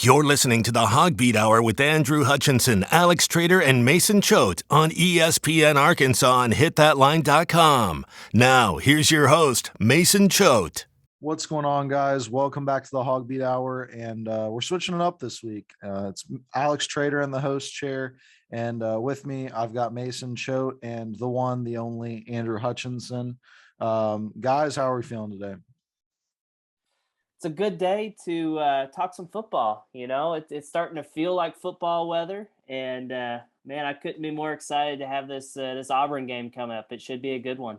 You're listening to the HawgBeat Hour with Andrew Hutchinson, Alex Trader, and Mason Choate on ESPN Arkansas and HitThatLine.com. Now, here's your host, Mason Choate. What's going on, guys? Welcome back to the HawgBeat Hour, and we're switching it up this week. It's Alex Trader in the host chair, and with me, I've got Mason Choate and the one, the only Andrew Hutchinson. Guys, how are we feeling today? It's a good day to talk some football. You know, it's starting to feel like football weather, and man, I couldn't be more excited to have this Auburn game come up. It should be a good one.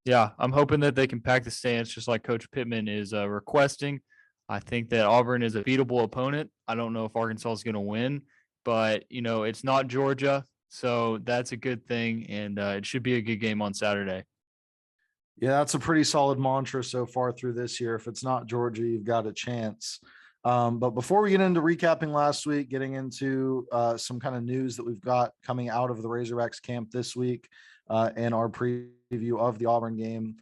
Yeah, I'm hoping that they can pack the stands just like Coach Pittman is requesting. I think that Auburn is a beatable opponent. I don't know if Arkansas is going to win, but, you know, it's not Georgia, so that's a good thing, and it should be a good game on Saturday. Yeah, that's a pretty solid mantra so far through this year. If it's not Georgia, you've got a chance. But before we get into recapping last week, getting into some kind of news that we've got coming out of the Razorbacks camp this week and our preview of the Auburn game,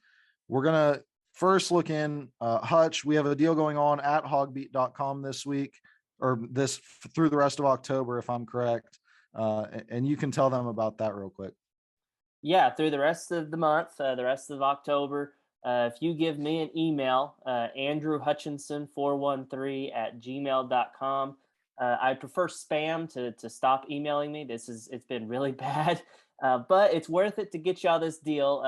we're going to first look in Hutch. We have a deal going on at HawgBeat.com this week, or this through the rest of October, if I'm correct. And you can tell them about that real quick. Yeah, through the rest of the month, the rest of October, if you give me an email, Andrew Hutchinson 413@gmail.com. I prefer spam to stop emailing me. It's been really bad, but it's worth it to get y'all this deal.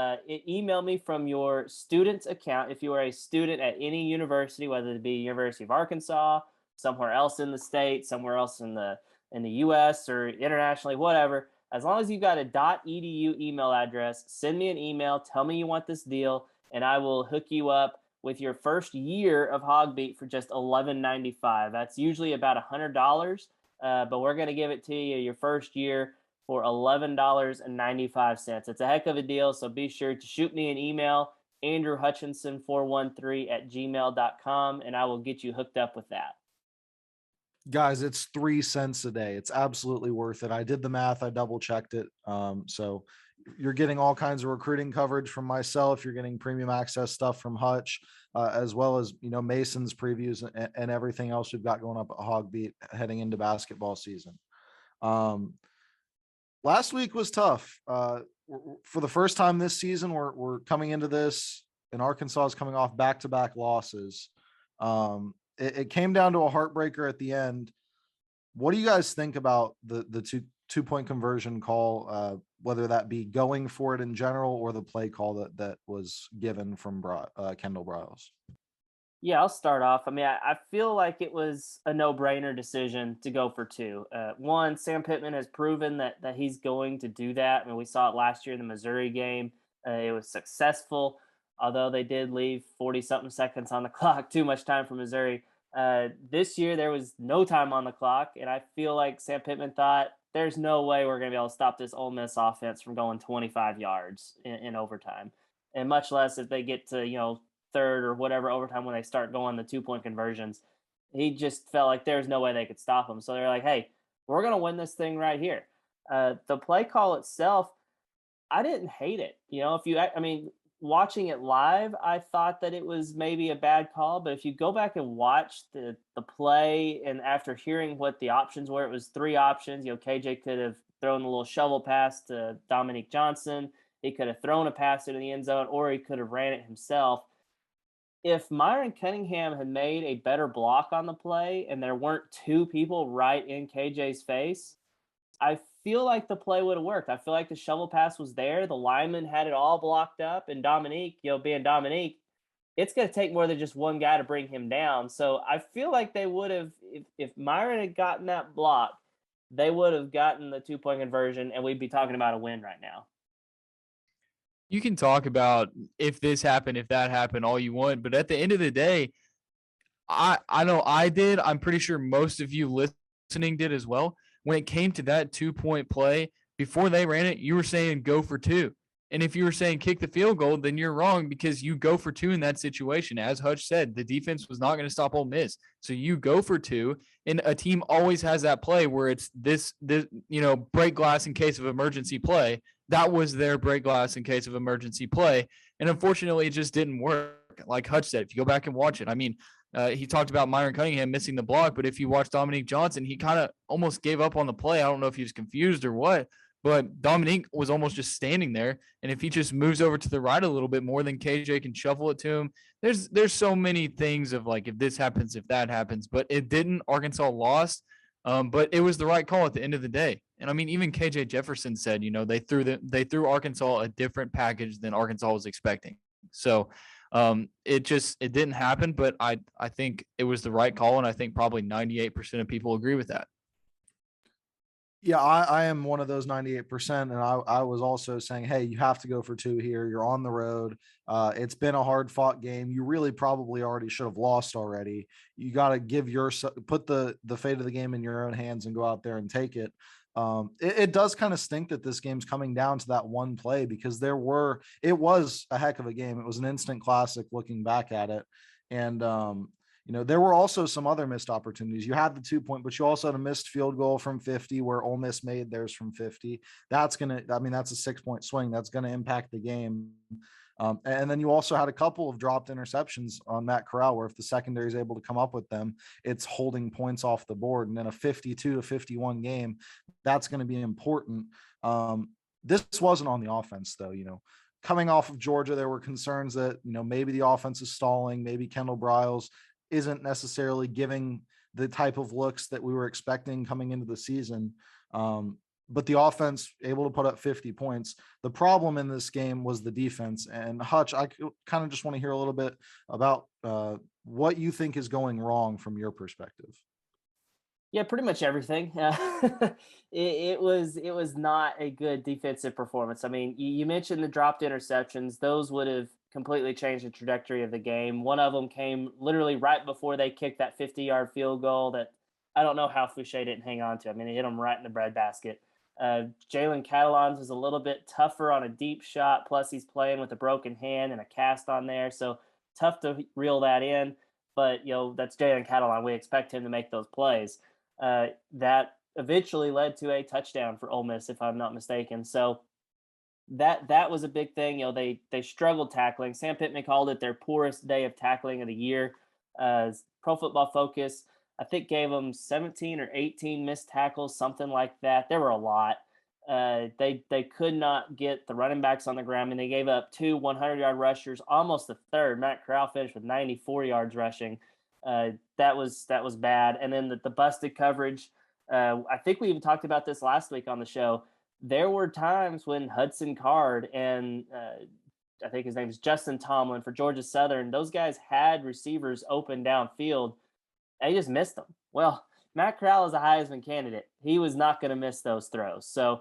Email me from your student account if you are a student at any university, whether it be University of Arkansas, somewhere else in the state, somewhere else in the U.S. or internationally, whatever. As long as you've got a .edu email address, send me an email, tell me you want this deal, and I will hook you up with your first year of HawgBeat for just $11.95. That's usually about $100, but we're going to give it to you your first year for $11.95. It's a heck of a deal, so be sure to shoot me an email, andrewhutchinson413@gmail.com, and I will get you hooked up with that. Guys, it's 3 cents a day. It's absolutely worth it. I did the math. I double checked it. So you're getting all kinds of recruiting coverage from myself. You're getting premium access stuff from Hutch, as well as, you know, Mason's previews and everything else we've got going up at HawgBeat heading into basketball season. Last week was tough. For the first time this season, we're coming into this, and Arkansas is coming off back-to-back losses. It came down to a heartbreaker at the end. What do you guys think about the two-point conversion call, whether that be going for it in general or the play call that was given from Kendall Briles? Yeah, I'll start off. I mean, I feel like it was a no-brainer decision to go for two. One, Sam Pittman has proven that he's going to do that. I mean, we saw it last year in the Missouri game. It was successful. Although they did leave 40-something seconds on the clock, too much time for Missouri. This year, there was no time on the clock, and I feel like Sam Pittman thought, there's no way we're going to be able to stop this Ole Miss offense from going 25 yards in overtime, and much less if they get to, you know, third or whatever overtime when they start going the two-point conversions. He just felt like there's no way they could stop him. So they're like, hey, we're going to win this thing right here. The play call itself, I didn't hate it. You know, watching it live, I thought that it was maybe a bad call, but if you go back and watch the play, and after hearing what the options were, it was three options. You know, KJ could have thrown a little shovel pass to Dominique Johnson. He could have thrown a pass into the end zone, or he could have ran it himself. If Myron Cunningham had made a better block on the play and there weren't two people right in KJ's face, I feel like the play would have worked. I feel like the shovel pass was there. The lineman had it all blocked up, and Dominique, you know, being Dominique, it's going to take more than just one guy to bring him down. So I feel like they would have, if Myron had gotten that block, they would have gotten the two-point conversion, and we'd be talking about a win right now. You can talk about if this happened, if that happened, all you want, but at the end of the day, I know I did. I'm pretty sure most of you listening did as well. When it came to that two-point play, before they ran it, you were saying go for two. And if you were saying kick the field goal, then you're wrong, because you go for two in that situation. As Hutch said, the defense was not going to stop Ole Miss. So you go for two, and a team always has that play where it's this break glass in case of emergency play. That was their break glass in case of emergency play. And unfortunately, it just didn't work. Like Hutch said, if you go back and watch it, I mean, He talked about Myron Cunningham missing the block, but if you watch Dominique Johnson, he kind of almost gave up on the play. I don't know if he was confused or what, but Dominique was almost just standing there. And if he just moves over to the right a little bit more, then KJ can shuffle it to him. There's so many things of like, if this happens, if that happens, but it didn't. Arkansas lost, but it was the right call at the end of the day. And I mean, even KJ Jefferson said, they threw Arkansas a different package than Arkansas was expecting. So it didn't happen, but I think it was the right call. And I think probably 98% of people agree with that. Yeah, I am one of those 98%. And I was also saying, hey, you have to go for 2 here. You're on the road. It's been a hard fought game. You really probably already should have lost already. You got to put the fate of the game in your own hands and go out there and take it. It does kind of stink that this game's coming down to that one play, because it was a heck of a game. It was an instant classic looking back at it. And, there were also some other missed opportunities. You had the 2-point, but you also had a missed field goal from 50 where Ole Miss made theirs from 50. That's a 6-point swing. That's going to impact the game. And then you also had a couple of dropped interceptions on Matt Corral, where if the secondary is able to come up with them, it's holding points off the board. And in a 52-51 game, that's going to be important. This wasn't on the offense, though. Coming off of Georgia, there were concerns that, maybe the offense is stalling. Maybe Kendall Briles isn't necessarily giving the type of looks that we were expecting coming into the season. But the offense able to put up 50 points. The problem in this game was the defense. And Hutch, I kind of just want to hear a little bit about what you think is going wrong from your perspective. Yeah, pretty much everything. It was not a good defensive performance. I mean, you mentioned the dropped interceptions. Those would have completely changed the trajectory of the game. One of them came literally right before they kicked that 50-yard field goal that I don't know how Fouché didn't hang on to. I mean, it hit him right in the breadbasket. Jalen Catalan's was a little bit tougher on a deep shot. Plus, he's playing with a broken hand and a cast on there. So tough to reel that in. But, that's Jalen Catalan. We expect him to make those plays. That eventually led to a touchdown for Ole Miss, if I'm not mistaken. So that was a big thing. They struggled tackling. Sam Pittman called it their poorest day of tackling of the year. Pro Football Focus, I think, gave them 17 or 18 missed tackles, something like that. There were a lot. They could not get the running backs on the ground. I mean, they gave up 2 100-yard rushers, almost a third. Matt Corral finished with 94 yards rushing. That was bad. And then the busted coverage. I think we even talked about this last week on the show. There were times when Hudson Card and I think his name is Justin Tomlin for Georgia Southern, those guys had receivers open downfield. They just missed them. Well, Matt Corral is a Heisman candidate. He was not going to miss those throws. So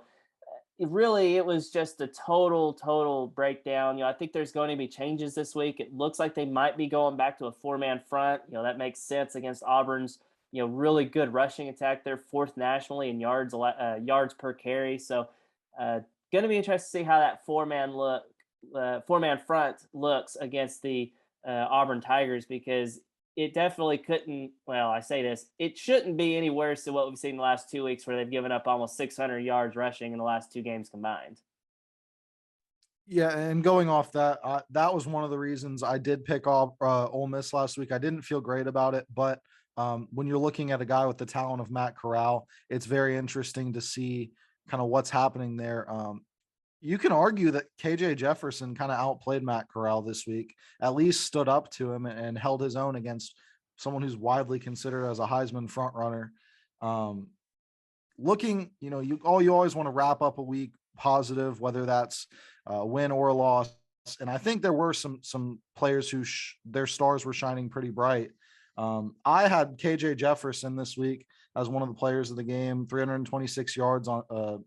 it was just a total breakdown. I think there's going to be changes this week. It looks like they might be going back to a 4-man front. That makes sense against Auburn's, really good rushing attack. They're 4th nationally in yards per carry. So going to be interesting to see how that 4-man front looks against the Auburn Tigers, because it definitely couldn't. Well, I say this, it shouldn't be any worse than what we've seen the last 2 weeks, where they've given up almost 600 yards rushing in the last 2 games combined. Yeah, and going off that, that was one of the reasons I did pick off Ole Miss last week. I didn't feel great about it, but when you're looking at a guy with the talent of Matt Corral, it's very interesting to see kind of what's happening there. You can argue that KJ Jefferson kind of outplayed Matt Corral this week, at least stood up to him and held his own against someone who's widely considered as a Heisman frontrunner. You always want to wrap up a week positive, whether that's a win or a loss. And I think there were some players who their stars were shining pretty bright. I had KJ Jefferson this week as one of the players of the game, 326 yards on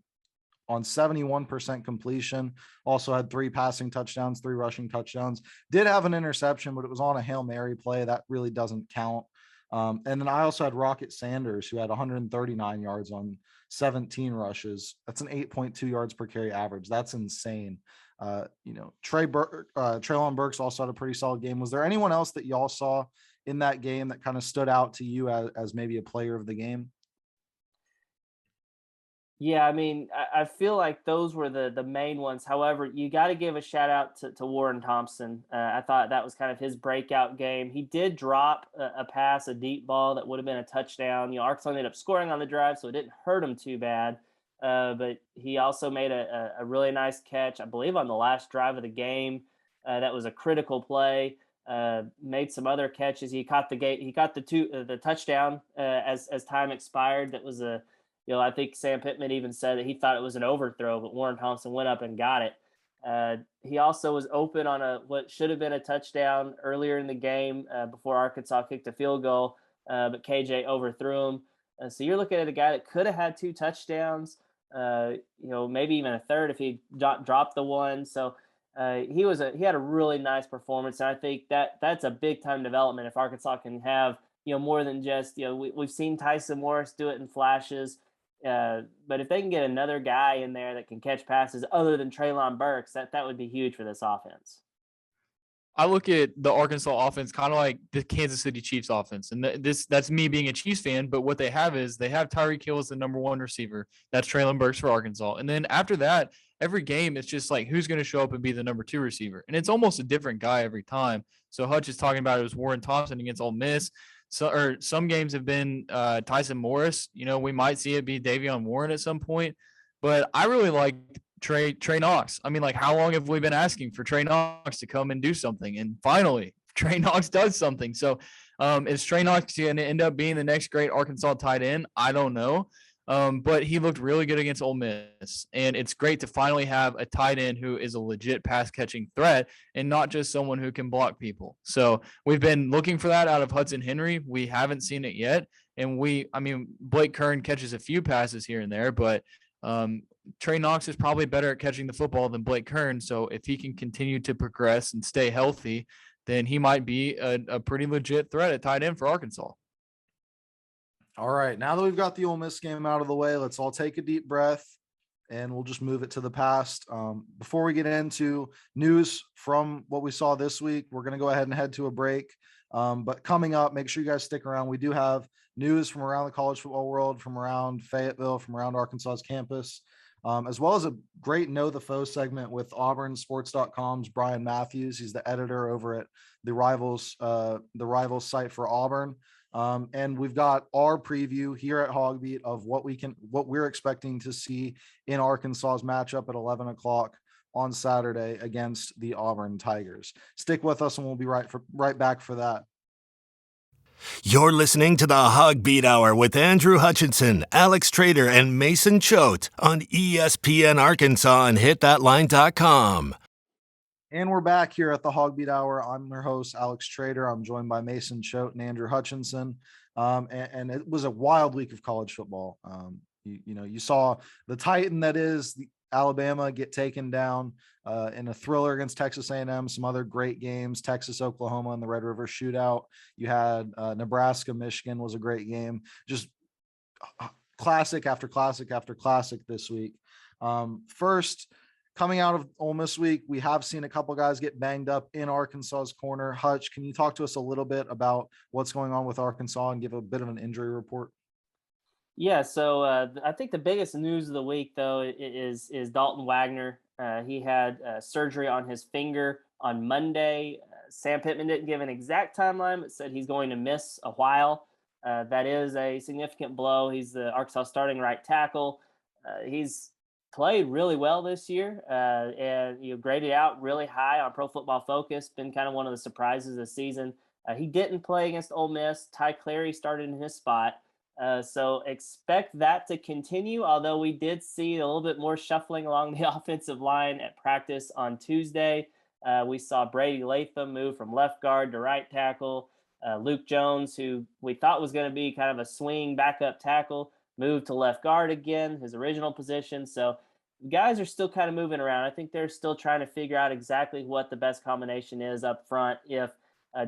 71% completion. Also had 3 passing touchdowns, 3 rushing touchdowns. Did have an interception, but it was on a Hail Mary play. That really doesn't count. And then I also had Rocket Sanders, who had 139 yards on 17 rushes. That's an 8.2 yards per carry average. That's insane. Treylon Burks also had a pretty solid game. Was there anyone else that y'all saw in that game that kind of stood out to you as maybe a player of the game? Yeah, I mean, I feel like those were the main ones. However, you got to give a shout out to Warren Thompson. I thought that was kind of his breakout game. He did drop a pass, a deep ball that would have been a touchdown. Arkansas ended up scoring on the drive, so it didn't hurt him too bad. But he also made a really nice catch, I believe, on the last drive of the game. That was a critical play. Made some other catches. He caught the gate. He caught the touchdown as time expired. That was a I think Sam Pittman even said that he thought it was an overthrow, but Warren Thompson went up and got it. He also was open on what should have been a touchdown earlier in the game before Arkansas kicked a field goal, but KJ overthrew him. So you're looking at a guy that could have had 2 touchdowns, maybe even a third if he dropped the one. So he had a really nice performance, and I think that's a big time development if Arkansas can have more than just we've seen Tyson Morris do it in flashes. But if they can get another guy in there that can catch passes other than Treylon Burks, that would be huge for this offense. I look at the Arkansas offense kind of like the Kansas City Chiefs offense. And that's me being a Chiefs fan, but what they have is they have Tyreek Hill as the number 1 receiver. That's Treylon Burks for Arkansas. And then after that, every game, it's just like who's going to show up and be the number 2 receiver. And it's almost a different guy every time. So Hutch is talking about it was Warren Thompson against Ole Miss. So, some games have been Tyson Morris. We might see it be Davion Warren at some point. But I really like Trey Knox. I mean, like, how long have we been asking for Trey Knox to come and do something? And finally, Trey Knox does something. So is Trey Knox going to end up being the next great Arkansas tight end? I don't know. But he looked really good against Ole Miss. And it's great to finally have a tight end who is a legit pass-catching threat and not just someone who can block people. So we've been looking for that out of Hudson Henry. We haven't seen it yet. And Blake Kern catches a few passes here and there, but Trey Knox is probably better at catching the football than Blake Kern. So if he can continue to progress and stay healthy, then he might be a pretty legit threat at tight end for Arkansas. All right, now that we've got the Ole Miss game out of the way, let's all take a deep breath and we'll just move it to the past. Before we get into news from what we saw this week, we're going to go ahead and head to a break. But coming up, make sure you guys stick around. We do have news from around the college football world, from around Fayetteville, from around Arkansas's campus, as well as a great Know the Foe segment with AuburnSports.com's Brian Matthews. He's the editor over at the Rivals site for Auburn. And we've got our preview here at HawgBeat of what we're expecting to see in Arkansas's matchup at 11 o'clock on Saturday against the Auburn Tigers. Stick with us and we'll be right back for that. You're listening to the HawgBeat Hour with Andrew Hutchinson, Alex Trader, and Mason Choate on ESPN Arkansas and HitThatLine.com. And we're back here at the HawgBeat Hour. I'm your host, Alex Trader. I'm joined by Mason Choate and Andrew Hutchinson. And it was a wild week of college football. You saw the Titan that is Alabama get taken down in a thriller against Texas A&M. Some other great games, Texas, Oklahoma, and the Red River Shootout. You had Nebraska, Michigan was a great game. Just classic after classic after classic this week. First, coming out of Ole Miss week, we have seen a couple guys get banged up in Arkansas's corner. Hutch, can you talk to us a little bit about what's going on with Arkansas and give a bit of an injury report? Yeah, so I think the biggest news of the week, though, is Dalton Wagner. He had surgery on his finger on Monday. Sam Pittman didn't give an exact timeline, but said he's going to miss a while. That is a significant blow. He's the Arkansas starting right tackle. He's played really well this year and graded out really high on Pro Football Focus. Been kind of one of the surprises this season. He didn't play against Ole Miss. Ty Clary started in his spot. So expect that to continue, although we did see a little bit more shuffling along the offensive line at practice on Tuesday. We saw Brady Latham move from left guard to right tackle. Luke Jones, who we thought was going to be kind of a swing backup tackle, moved to left guard again, his original position. So guys are still kind of moving around. I think they're still trying to figure out exactly what the best combination is up front if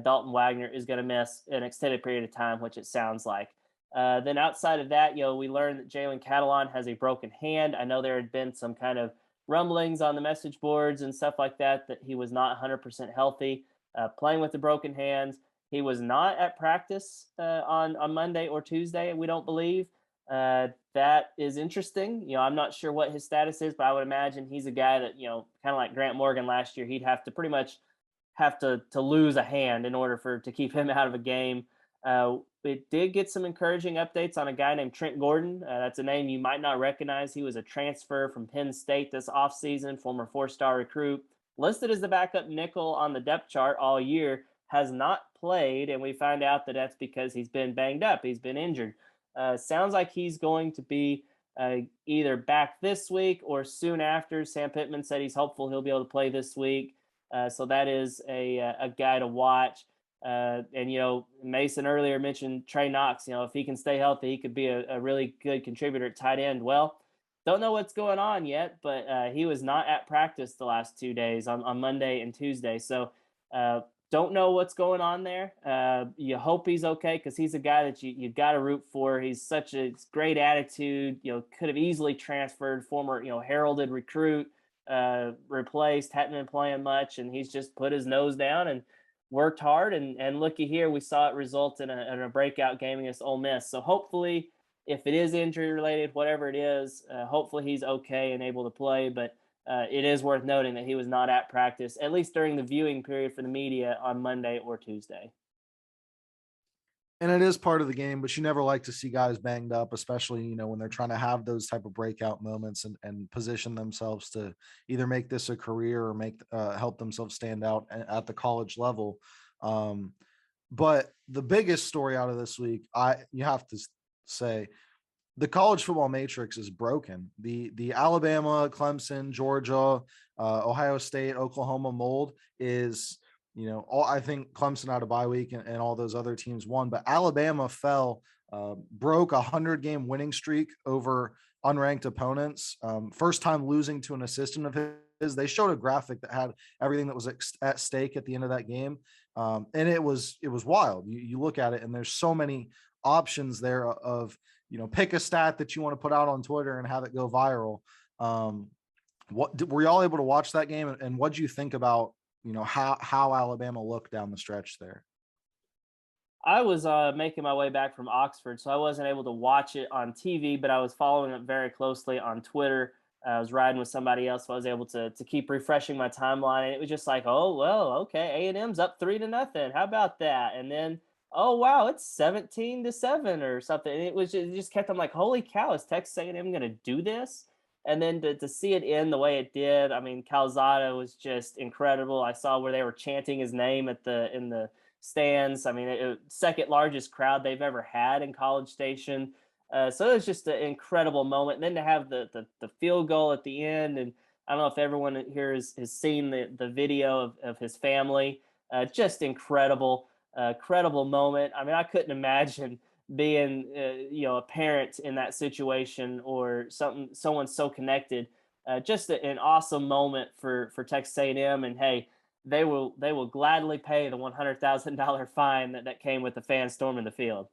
Dalton Wagner is going to miss an extended period of time, which it sounds like. Then outside of that, we learned that Jalen Catalan has a broken hand. I know there had been some kind of rumblings on the message boards and stuff like that he was not 100% healthy, playing with the broken hands. He was not at practice on Monday or Tuesday, we don't believe. That is interesting. I'm not sure what his status is, but I would imagine he's a guy that, kind of like Grant Morgan last year, he'd have to pretty much have to lose a hand in order to keep him out of a game. It did get some encouraging updates on a guy named Trent Gordon. That's a name you might not recognize. He was a transfer from Penn State this offseason, former 4-star recruit, listed as the backup nickel on the depth chart all year, has not played, and we find out that that's because he's been banged up. He's been injured. Sounds like he's going to be either back this week or soon after. Sam Pittman said he's hopeful he'll be able to play this week. So that is a guy to watch. And Mason earlier mentioned Trey Knox. If he can stay healthy, he could be a really good contributor at tight end. Well, don't know what's going on yet, but he was not at practice the last 2 days on Monday and Tuesday. So don't know what's going on there. You hope he's okay, because he's a guy that you've got to root for. He's such a great attitude. Could have easily transferred, former heralded recruit, replaced, hadn't been playing much, and he's just put his nose down and worked hard. And looky here, we saw it result in a breakout game against Ole Miss. So hopefully, if it is injury related, whatever it is, hopefully he's okay and able to play. But it is worth noting that he was not at practice, at least during the viewing period for the media on Monday or Tuesday. And it is part of the game, but you never like to see guys banged up, especially, when they're trying to have those type of breakout moments and position themselves to either make this a career or help themselves stand out at the college level. But the biggest story out of this week, you have to say, the college football matrix is broken. The Alabama, Clemson, Georgia, Ohio State, Oklahoma mold is, I think Clemson had a bye week and all those other teams won, but Alabama broke 100-game winning streak over unranked opponents. First time losing to an assistant of his. They showed a graphic that had everything that was at stake at the end of that game. And it was wild. You look at it and there's so many options there of, pick a stat that you want to put out on Twitter and have it go viral. Were y'all able to watch that game, and what do you think about, how Alabama looked down the stretch there? I was making my way back from Oxford, so I wasn't able to watch it on TV, but I was following it very closely on Twitter. I was riding with somebody else, so I was able to keep refreshing my timeline, and it was just like, oh, well, okay, A&M's up 3-0. How about that? And then, oh, wow, it's 17-7 or something. And it just kept, I'm like, holy cow, is Texas A&M going to do this? And then to see it end the way it did, I mean, Calzada was just incredible. I saw where they were chanting his name in the stands. I mean, second largest crowd they've ever had in College Station. So it was just an incredible moment. And then to have the field goal at the end, and I don't know if everyone here has seen the video of his family. Just incredible moment. I mean, I couldn't imagine being a parent in that situation, or someone so connected. Just an awesome moment for Texas A&M. And hey, they will gladly pay the $100,000 fine that came with the fans storming the field.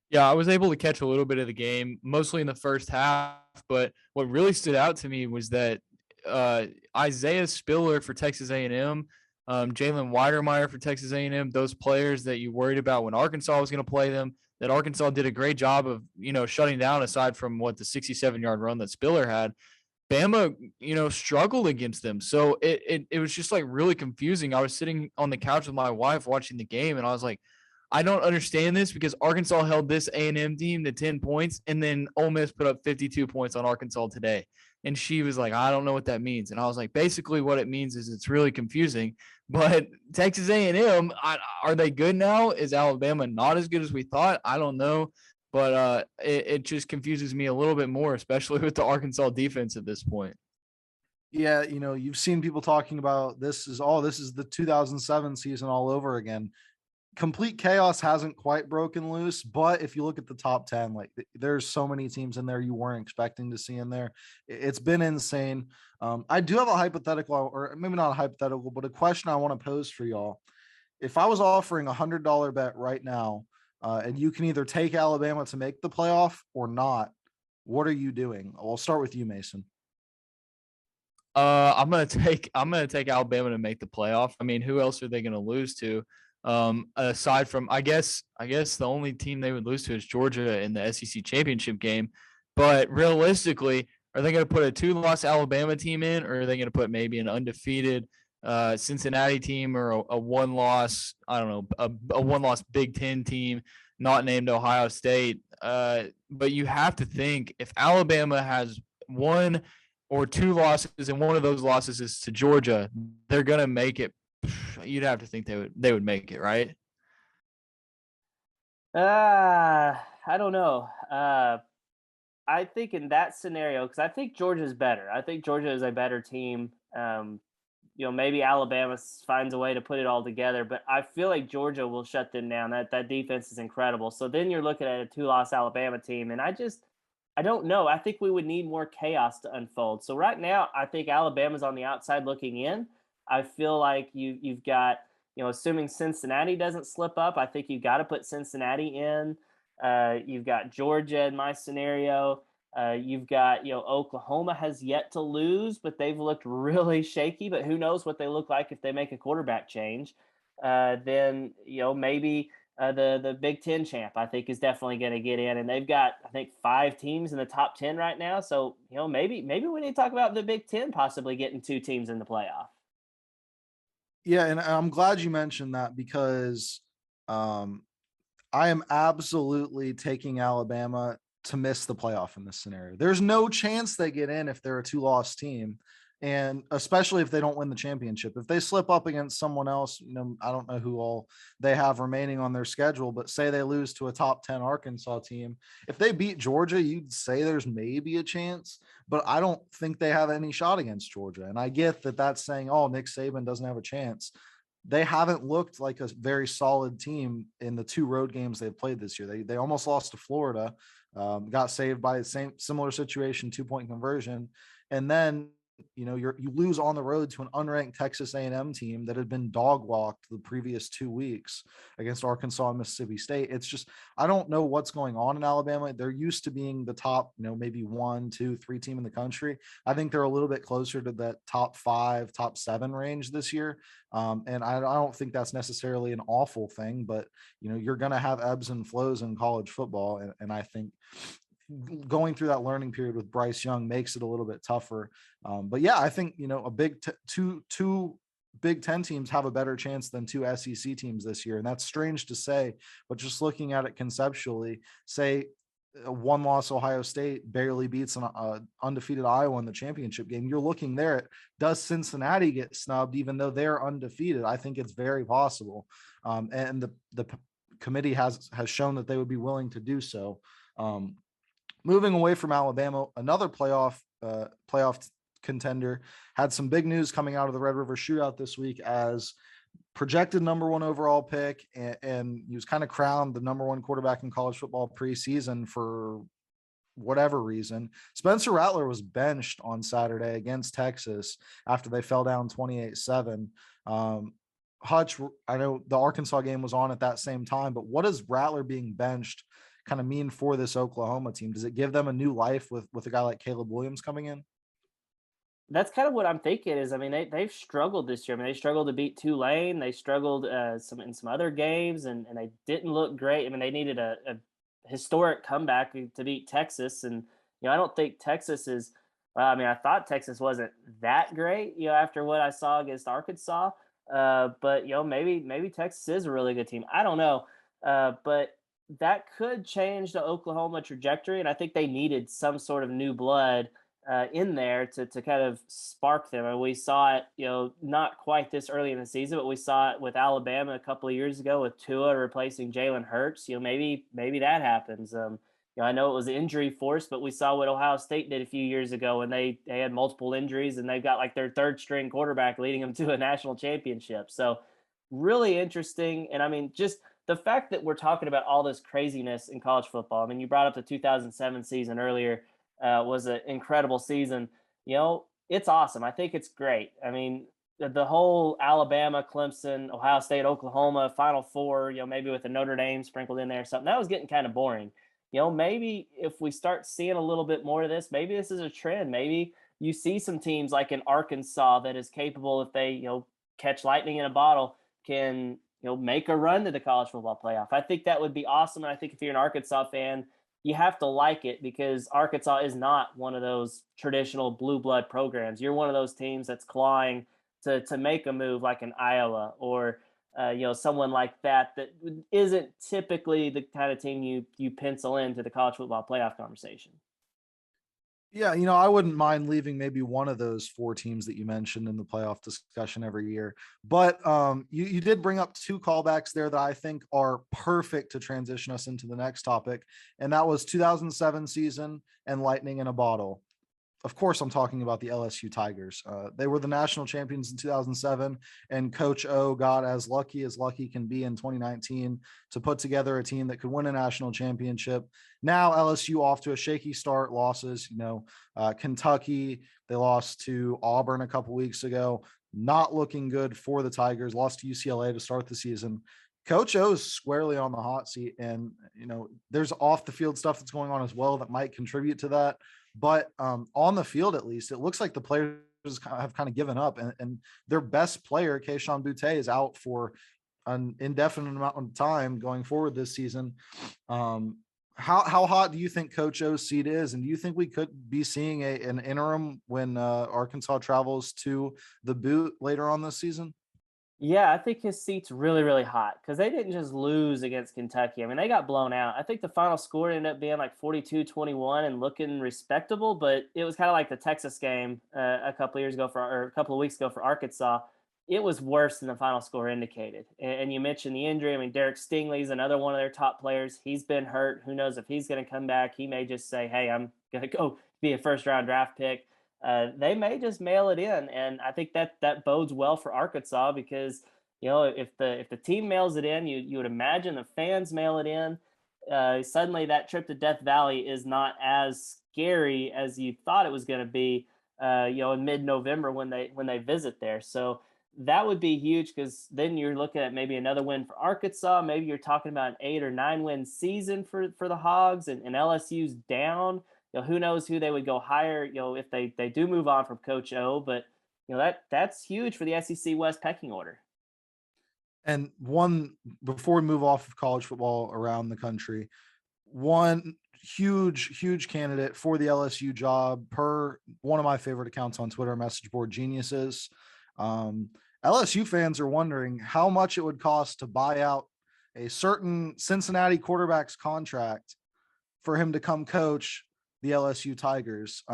Yeah, I was able to catch a little bit of the game, mostly in the first half. But what really stood out to me was that Isaiah Spiller for Texas A&M, Jalen Weidermeyer for Texas A&M, those players that you worried about when Arkansas was going to play them, that Arkansas did a great job of, shutting down, aside from the 67-yard run that Spiller had. Bama, struggled against them. So it was just like really confusing. I was sitting on the couch with my wife watching the game, and I was like, I don't understand this, because Arkansas held this A&M team to 10 points, and then Ole Miss put up 52 points on Arkansas today. And she was like, I don't know what that means. And I was like, basically what it means is it's really confusing. But Texas A&M, are they good now? Is Alabama not as good as we thought? I don't know. But it just confuses me a little bit more, especially with the Arkansas defense at this point. Yeah, you've seen people talking about this is the 2007 season all over again. Complete chaos hasn't quite broken loose, but if you look at the top 10, like there's so many teams in there you weren't expecting to see in there. It's been insane. I do have a hypothetical, or maybe not a hypothetical, but a question I want to pose for y'all. If I was offering $100 bet right now, and you can either take Alabama to make the playoff or not, what are you doing? I'll start with you, Mason. I'm gonna take Alabama to make the playoff. I mean, who else are they gonna lose to? Aside from, I guess the only team they would lose to is Georgia in the SEC championship game. But realistically, are they going to put a 2-loss Alabama team in, or are they going to put maybe an undefeated Cincinnati team or a 1-loss, I don't know, a 1-loss Big Ten team not named Ohio State? But you have to think if Alabama has 1 or 2 losses and one of those losses is to Georgia, they're going to make it. You'd have to think they would make it, right? I don't know. I think in that scenario, because I think Georgia's better. I think Georgia is a better team. Maybe Alabama finds a way to put it all together, but I feel like Georgia will shut them down. That defense is incredible. So then you're looking at a 2-loss Alabama team, and I don't know. I think we would need more chaos to unfold. So right now, I think Alabama's on the outside looking in. I feel like you've got, assuming Cincinnati doesn't slip up, I think you've got to put Cincinnati in. You've got Georgia in my scenario. You've got, Oklahoma has yet to lose, but they've looked really shaky. But who knows what they look like if they make a quarterback change? Then, maybe the Big Ten champ, I think, is definitely going to get in. And they've got, I think, 5 teams in the top 10 right now. So, maybe we need to talk about the Big Ten possibly getting 2 teams in the playoff. Yeah, and I'm glad you mentioned that because I am absolutely taking Alabama to miss the playoff in this scenario. There's no chance they get in if they're a 2-loss team, and especially if they don't win the championship. If they slip up against someone else, I don't know who all they have remaining on their schedule, but say they lose to a top 10 Arkansas team. If they beat Georgia, you'd say there's maybe a chance, but I don't think they have any shot against Georgia. And I get that that's saying, oh, Nick Saban doesn't have a chance. They haven't looked like a very solid team in the 2 road games they've played this year. They almost lost to Florida, got saved by the similar situation, 2-point conversion. And then, you lose on the road to an unranked Texas A&M team that had been dog walked the previous 2 weeks against Arkansas and Mississippi State. It's just, I don't know what's going on in Alabama. They're used to being the top, maybe 1, 2, 3 team in the country. I think they're a little bit closer to that top 5, top 7 range this year. And I don't think that's necessarily an awful thing, but you're going to have ebbs and flows in college football. And I think going through that learning period with Bryce Young makes it a little bit tougher. But yeah, I think, a two Big Ten teams have a better chance than 2 SEC teams this year. And that's strange to say, but just looking at it conceptually, say a 1-loss Ohio State barely beats an undefeated Iowa in the championship game. You're looking there at, does Cincinnati get snubbed even though they're undefeated? I think it's very possible. And the committee has shown that they would be willing to do so. Moving away from Alabama, another playoff contender had some big news coming out of the Red River Shootout this week as projected number 1 overall pick, and he was kind of crowned the number 1 quarterback in college football preseason for whatever reason. Spencer Rattler was benched on Saturday against Texas after they fell down 28-7. Hutch, I know the Arkansas game was on at that same time, but what does Rattler being benched kind of mean for this Oklahoma team? Does it give them a new life with a guy like Caleb Williams coming in? That's kind of what I'm thinking is, I mean, they've struggled this year. I mean, they struggled to beat Tulane. They struggled in some other games, and they didn't look great. I mean, they needed a historic comeback to beat Texas. And, I don't think Texas is, I thought Texas wasn't that great, after what I saw against Arkansas. But, maybe Texas is a really good team. I don't know. But that could change the Oklahoma trajectory. And I think they needed some sort of new blood in there to kind of spark them. And we saw it, not quite this early in the season, but we saw it with Alabama a couple of years ago with Tua replacing Jalen Hurts. Maybe that happens. I know it was injury forced, but we saw what Ohio State did a few years ago when they had multiple injuries and they've got like their 3rd string quarterback leading them to a national championship. So really interesting. And I mean, just the fact that we're talking about all this craziness in college football. I mean, you brought up the 2007 season earlier. Was an incredible season. It's awesome. I think it's great. I mean, the whole Alabama, Clemson, Ohio State, Oklahoma Final Four, maybe with a Notre Dame sprinkled in there or something, that was getting kind of boring. Maybe if we start seeing a little bit more of this, maybe this is a trend. Maybe you see some teams like in Arkansas that is capable, if they, catch lightning in a bottle, can make a run to the college football playoff. I think that would be awesome. And I think if you're an Arkansas fan, you have to like it because Arkansas is not one of those traditional blue blood programs. You're one of those teams that's clawing to make a move like an Iowa or someone like that isn't typically the kind of team you pencil into the college football playoff conversation. Yeah, I wouldn't mind leaving maybe one of those four teams that you mentioned in the playoff discussion every year. But you did bring up two callbacks there that I think are perfect to transition us into the next topic. And that was 2007 season and lightning in a bottle. Of course, I'm talking about the LSU Tigers. They were the national champions in 2007, and Coach O got as lucky can be in 2019 to put together a team that could win a national championship. Now LSU off to a shaky start, losses. Kentucky, they lost to Auburn a couple weeks ago. Not looking good for the Tigers. Lost to UCLA to start the season. Coach O is squarely on the hot seat, and there's off the field stuff that's going on as well that might contribute to that. But on the field, at least, it looks like the players have kind of given up, and their best player, Kayshon Boutte, is out for an indefinite amount of time going forward this season. How hot do you think Coach O's seat is, and do you think we could be seeing an interim when Arkansas travels to the boot later on this season? Yeah, I think his seat's really, really hot because they didn't just lose against Kentucky. I mean, they got blown out. I think the final score ended up being like 42-21 and looking respectable, but it was kind of like the Texas game a couple of weeks ago for Arkansas. It was worse than the final score indicated. And you mentioned the injury. I mean, Derek Stingley's another one of their top players. He's been hurt. Who knows if he's going to come back? He may just say, hey, I'm going to go be a first-round draft pick. They may just mail it in, and I think that bodes well for Arkansas because if the team mails it in, you would imagine the fans mail it in. Suddenly, that trip to Death Valley is not as scary as you thought it was going to be. In mid-November when they visit there, so that would be huge because then you're looking at maybe another win for Arkansas. Maybe you're talking about an 8 or 9 win season for the Hogs, and LSU's down. Who knows who they would go hire, if they do move on from Coach O, but that's huge for the SEC West pecking order. And one, before we move off of college football around the country, one huge candidate for the LSU job per one of my favorite accounts on Twitter, Message Board Geniuses. LSU fans are wondering how much it would cost to buy out a certain Cincinnati quarterback's contract for him to come coach the LSU Tigers.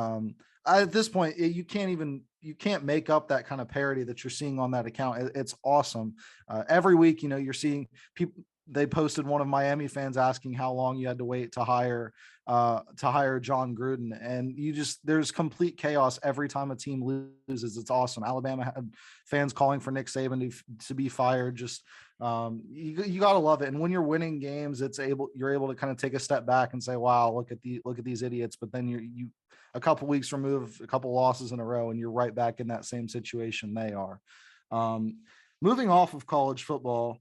At this point, you can't make up that kind of parody that you're seeing on that account. It's awesome. Every week, you're seeing people. They posted one of Miami fans asking how long you had to wait to hire John Gruden, and there's complete chaos every time a team loses. It's awesome. Alabama had fans calling for Nick Saban to be fired. Just you gotta love it. And when you're winning games, you're able to kind of take a step back and say, wow, look at these idiots. But then you a couple weeks removed, a couple losses in a row, and you're right back in that same situation they are. Moving off of college football,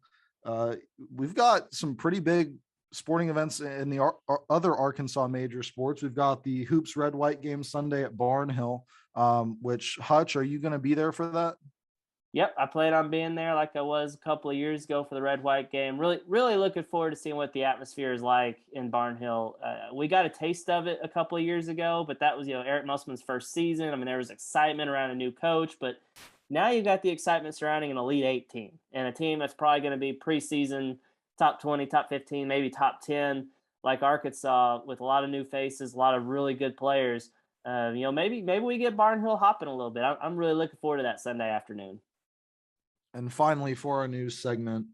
we've got some pretty big sporting events in the other Arkansas major sports. We've got the Hoops Red White game Sunday at Barnhill, which, Hutch, are you going to be there for that? Yep, I plan on being there like I was a couple of years ago for the Red White game. Really, really looking forward to seeing what the atmosphere is like in Barnhill. We got a taste of it a couple of years ago, but that was Eric Musselman's first season. I mean, there was excitement around a new coach, but now you've got the excitement surrounding an Elite 8 team and a team that's probably going to be preseason top 20, top 15, maybe top 10, like Arkansas, with a lot of new faces, a lot of really good players. Maybe we get Barnhill hopping a little bit. I'm really looking forward to that Sunday afternoon. And finally, for our news segment,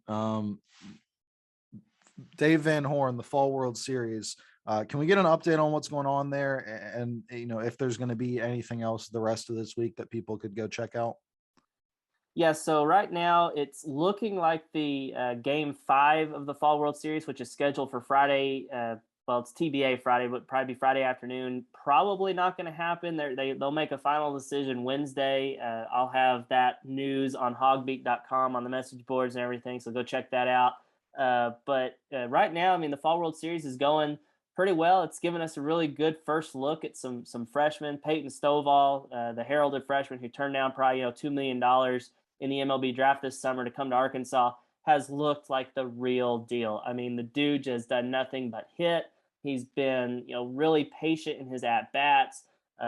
Dave Van Horn, the Fall World Series. Can we get an update on what's going on there? And, if there's going to be anything else the rest of this week that people could go check out? Yeah, so right now it's looking like the Game 5 of the Fall World Series, which is scheduled for Friday. It's TBA Friday, but probably be Friday afternoon. Probably not going to happen. They'll make a final decision Wednesday. I'll have that news on HawgBeat.com on the message boards and everything, so go check that out. But right now, I mean, the Fall World Series is going pretty well. It's given us a really good first look at some freshmen. Peyton Stovall, the heralded freshman who turned down probably $2 million in the MLB draft this summer to come to Arkansas, has looked like the real deal. I mean, the dude just done nothing but hit. He's been, really patient in his at bats,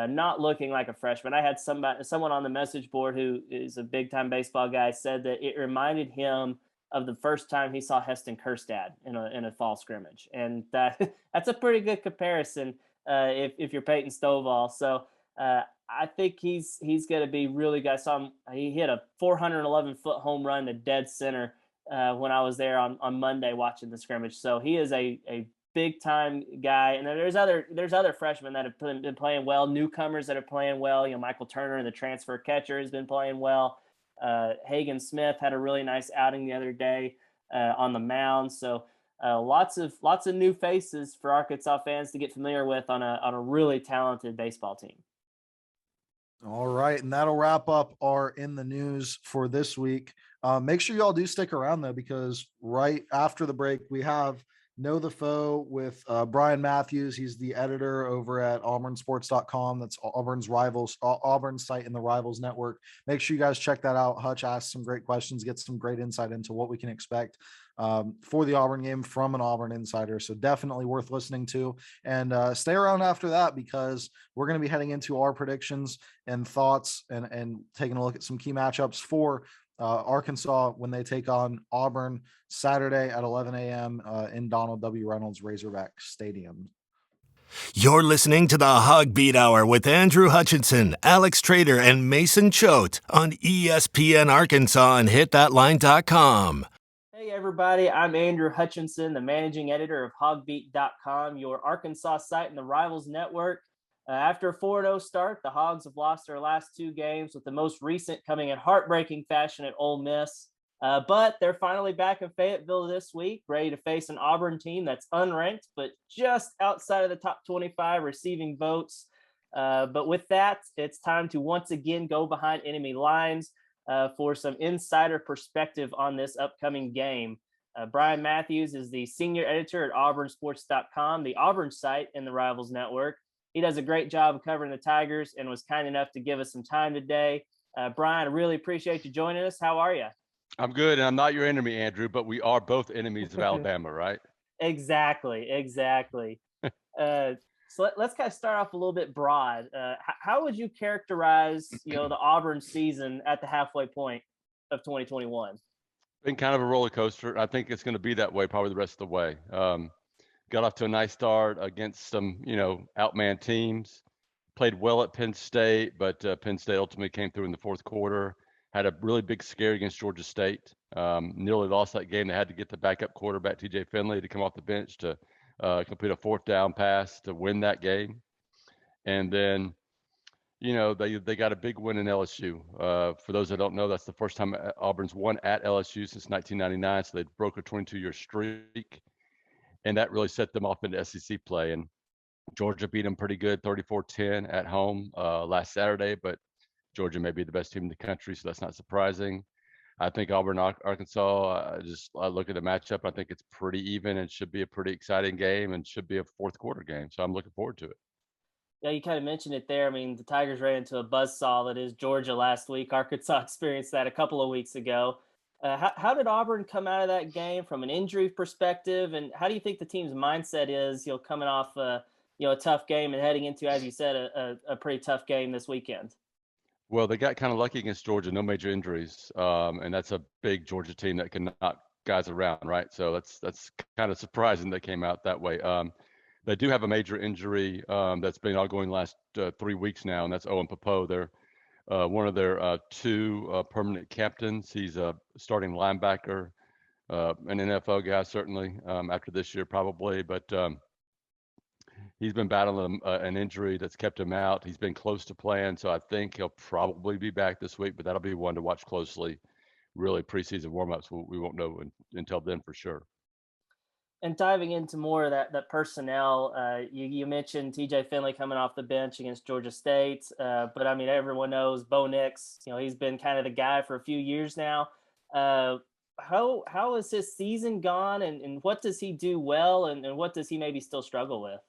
not looking like a freshman. I had someone on the message board who is a big time baseball guy said that it reminded him of the first time he saw Heston Kjerstad in a fall scrimmage, and that's a pretty good comparison if you're Peyton Stovall. So I think he's going to be really good. I saw him; he hit a 411-foot home run to dead center when I was there on Monday watching the scrimmage. So he is a big time guy. And then there's other freshmen that have been playing well, newcomers that are playing well. Michael Turner, the transfer catcher, has been playing well. Hagen Smith had a really nice outing the other day on the mound. So lots of new faces for Arkansas fans to get familiar with on a really talented baseball team. All right, and that'll wrap up our In the News for this week. Make sure y'all do stick around though, because right after the break we have Know the Foe with Brian Matthews. He's the editor over at auburnsports.com. That's Auburn's site in the Rivals Network. Make sure you guys check that out. Hutch asked some great questions, gets some great insight into what we can expect for the Auburn game from an Auburn insider. So definitely worth listening to, and stay around after that, because we're going to be heading into our predictions and thoughts and taking a look at some key matchups for Arkansas when they take on Auburn Saturday at 11 a.m. In Donald W. Reynolds Razorback Stadium. You're listening to the HawgBeat Hour with Andrew Hutchinson, Alex Trader, and Mason Choate on ESPN Arkansas and HitThatLine.com. Hey everybody, I'm Andrew Hutchinson, the managing editor of HawgBeat.com, your Arkansas site in the Rivals Network. After a 4-0 start, the Hogs have lost their last two games, with the most recent coming in heartbreaking fashion at Ole Miss. But they're finally back in Fayetteville this week, ready to face an Auburn team that's unranked, but just outside of the top 25 receiving votes. But with that, it's time to once again go behind enemy lines for some insider perspective on this upcoming game. Brian Matthews is the senior editor at auburnsports.com, the Auburn site in the Rivals Network. He does a great job of covering the Tigers and was kind enough to give us some time today. Brian, I really appreciate you joining us. How are you? I'm good, and I'm not your enemy, Andrew, but we are both enemies of Alabama, right? Exactly. So let's kind of start off a little bit broad. How would you characterize, the Auburn season at the halfway point of 2021? Been kind of a roller coaster. I think it's going to be that way probably the rest of the way. Got off to a nice start against some, outman teams. Played well at Penn State, but Penn State ultimately came through in the fourth quarter. Had a really big scare against Georgia State. Nearly lost that game. They had to get the backup quarterback, TJ Finley, to come off the bench to complete a fourth down pass to win that game. And then, they got a big win in LSU. For those that don't know, that's the first time Auburn's won at LSU since 1999. So they broke a 22-year streak. And that really set them off into SEC play. And Georgia beat them pretty good, 34-10 at home last Saturday. But Georgia may be the best team in the country, so that's not surprising. I think Auburn, Arkansas, I look at the matchup. I think it's pretty even and should be a pretty exciting game and should be a fourth quarter game. So I'm looking forward to it. Yeah, you kind of mentioned it there. I mean, the Tigers ran into a buzzsaw that is Georgia last week. Arkansas experienced that a couple of weeks ago. How did Auburn come out of that game from an injury perspective, and how do you think the team's mindset is, coming off a tough game and heading into, as you said, a pretty tough game this weekend? Well, they got kind of lucky against Georgia, no major injuries, and that's a big Georgia team that can knock guys around, right? So that's kind of surprising they came out that way. They do have a major injury that's been ongoing last 3 weeks now, and that's Owen Popo. They're one of their two permanent captains. He's a starting linebacker, an NFL guy certainly after this year probably, but he's been battling an injury that's kept him out. He's been close to playing, so I think he'll probably be back this week, but that'll be one to watch closely. Really, preseason warmups, we won't know until then for sure. And diving into more of that personnel, you mentioned TJ Finley coming off the bench against Georgia State, but I mean, everyone knows Bo Nix. He's been kind of the guy for a few years now. How has his season gone, and what does he do well, and what does he maybe still struggle with?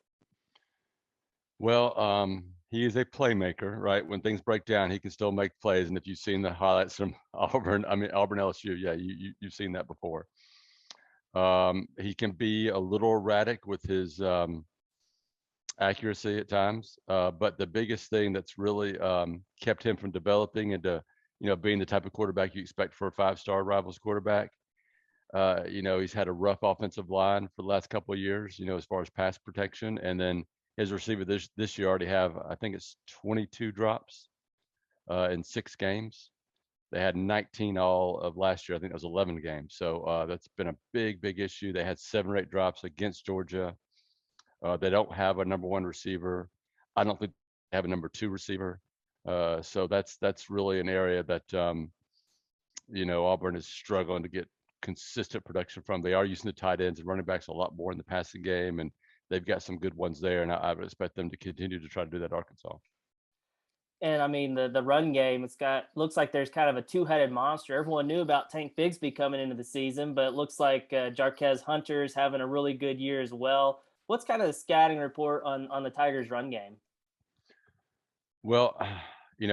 Well, he is a playmaker, right? When things break down, he can still make plays. And if you've seen the highlights from Auburn LSU, yeah, you've seen that before. He can be a little erratic with his accuracy at times, but the biggest thing that's really kept him from developing into, being the type of quarterback you expect for a five-star Rivals quarterback. He's had a rough offensive line for the last couple of years, as far as pass protection, and then his receiver this year already have, I think it's 22 drops in 6 games. They had 19 all of last year. I think it was 11 games. So that's been a big issue. They had 7 or 8 drops against Georgia. They don't have a number 1 receiver. I don't think they have a number 2 receiver. So that's really an area that Auburn is struggling to get consistent production from. They are using the tight ends and running backs a lot more in the passing game, and they've got some good ones there. And I would expect them to continue to try to do that at Arkansas. And I mean, the run game, looks like there's kind of a two-headed monster. Everyone knew about Tank Bigsby coming into the season, but it looks like Jarquez Hunter's having a really good year as well. What's kind of the scouting report on the Tigers' run game? Well,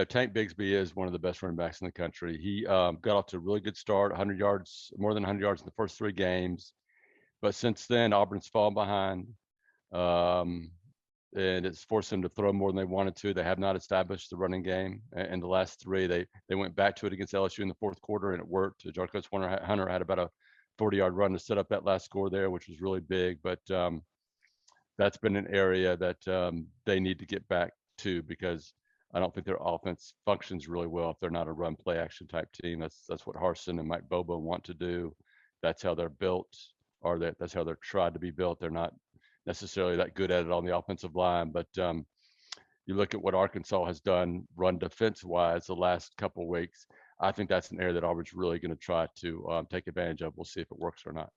Tank Bigsby is one of the best running backs in the country. He got off to a really good start, 100 yards, more than 100 yards in the first 3 games. But since then, Auburn's fallen behind. And it's forced them to throw more than they wanted to. They have not established the running game in the last 3. They went back to it against LSU in the fourth quarter, and it worked. Jarquez Hunter had about a 40-yard run to set up that last score there, which was really big. But that's been an area that they need to get back to, because I don't think their offense functions really well if they're not a run play action type team. That's what Harsin and Mike Bobo want to do. That's how they're built, or that's how they're tried to be built. They're not necessarily that good at it on the offensive line, but you look at what Arkansas has done run defense wise the last couple of weeks. I think that's an area that Auburn's really going to try to take advantage of. We'll see if it works or not.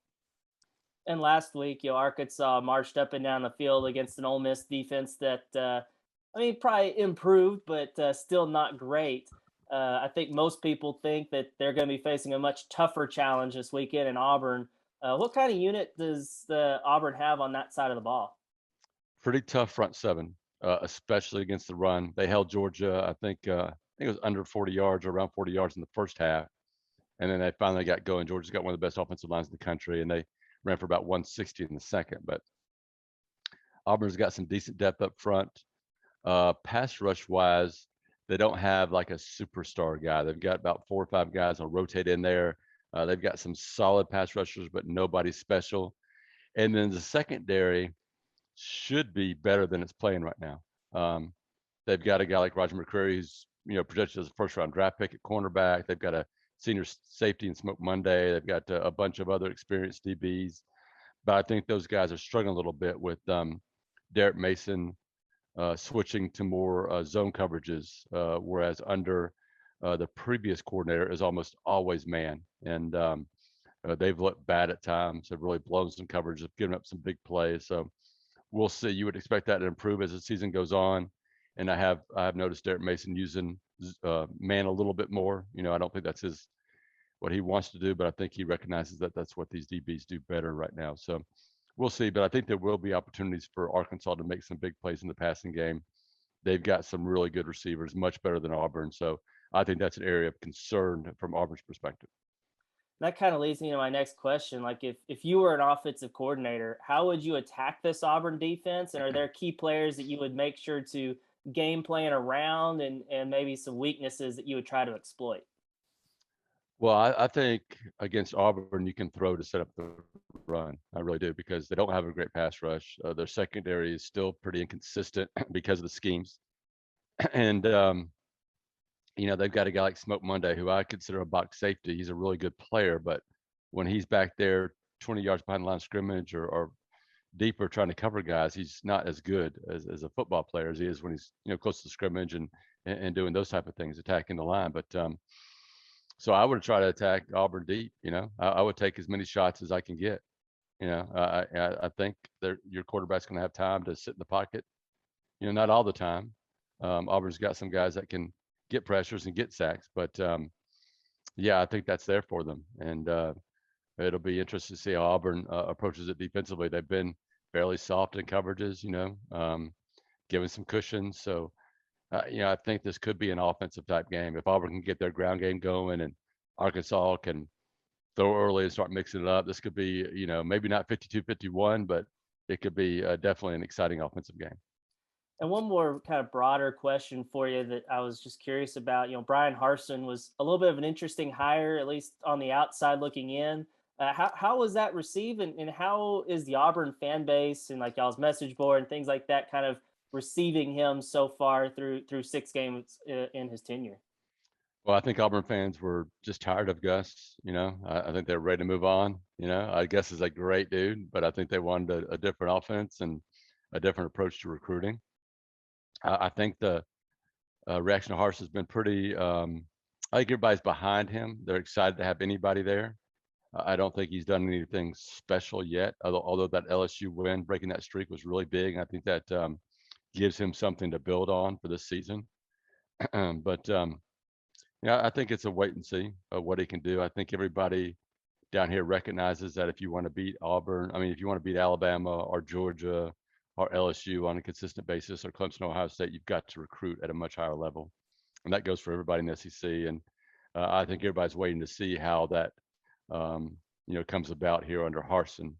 And last week, Arkansas marched up and down the field against an Ole Miss defense that probably improved, but still not great. I think most people think that they're going to be facing a much tougher challenge this weekend in Auburn. What kind of unit does the Auburn have on that side of the ball? Pretty tough front 7, especially against the run. They held Georgia, I think it was under 40 yards or around 40 yards in the first half. And then they finally got going. Georgia's got one of the best offensive lines in the country, and they ran for about 160 in the second. But Auburn's got some decent depth up front. Pass rush wise, they don't have like a superstar guy. They've got about 4 or 5 guys will rotate in there. They've got some solid pass rushers, but nobody special. And then the secondary should be better than it's playing right now. They've got a guy like Roger McCreary who's projected as a first-round draft pick at cornerback. They've got a senior safety in Smoke Monday. They've got a bunch of other experienced DBs. But I think those guys are struggling a little bit with Derek Mason switching to more zone coverages, whereas under the previous coordinator is almost always man. And they've looked bad at times. They've really blown some coverage, have given up some big plays. So we'll see. You would expect that to improve as the season goes on. And I have noticed Derek Mason using man a little bit more. I don't think that's what he wants to do, but I think he recognizes that that's what these DBs do better right now. So we'll see. But I think there will be opportunities for Arkansas to make some big plays in the passing game. They've got some really good receivers, much better than Auburn. So I think that's an area of concern from Auburn's perspective. That kind of leads me to my next question. Like, if you were an offensive coordinator, how would you attack this Auburn defense? And are there key players that you would make sure to game plan around, and maybe some weaknesses that you would try to exploit? Well, I think against Auburn, you can throw to set up the run. I really do, because they don't have a great pass rush. Their secondary is still pretty inconsistent because of the schemes. And, they've got a guy like Smoke Monday, who I consider a box safety. He's a really good player, but when he's back there 20 yards behind the line of scrimmage or deeper trying to cover guys, he's not as good as a football player as he is when he's, close to the scrimmage and doing those type of things, attacking the line. But so I would try to attack Auburn deep. I would take as many shots as I can get. I think your quarterback's going to have time to sit in the pocket. Not all the time. Auburn's got some guys that can get pressures and get sacks, but I think that's there for them. And it'll be interesting to see how Auburn approaches it defensively. They've been fairly soft in coverages, giving some cushions. So, I think this could be an offensive type game. If Auburn can get their ground game going and Arkansas can throw early and start mixing it up. This could be, maybe not 52-51, but it could be definitely an exciting offensive game. And one more kind of broader question for you that I was just curious about. Brian Harsin was a little bit of an interesting hire, at least on the outside looking in. How was that received, and how is the Auburn fan base and like y'all's message board and things like that kind of receiving him so far through 6 games in his tenure? Well, I think Auburn fans were just tired of Gus. I think they're ready to move on. I guess is a great dude, but I think they wanted a different offense and a different approach to recruiting. I think the reaction to Harsh has been pretty. I think everybody's behind him. They're excited to have anybody there. I don't think he's done anything special yet, although that LSU win, breaking that streak, was really big. And I think that gives him something to build on for this season. But I think it's a wait and see what he can do. I think everybody down here recognizes that if you want to beat Auburn, if you want to beat Alabama or Georgia or LSU on a consistent basis, or Clemson, Ohio State, you've got to recruit at a much higher level. And that goes for everybody in the SEC. And I think everybody's waiting to see how that, comes about here under Harsin.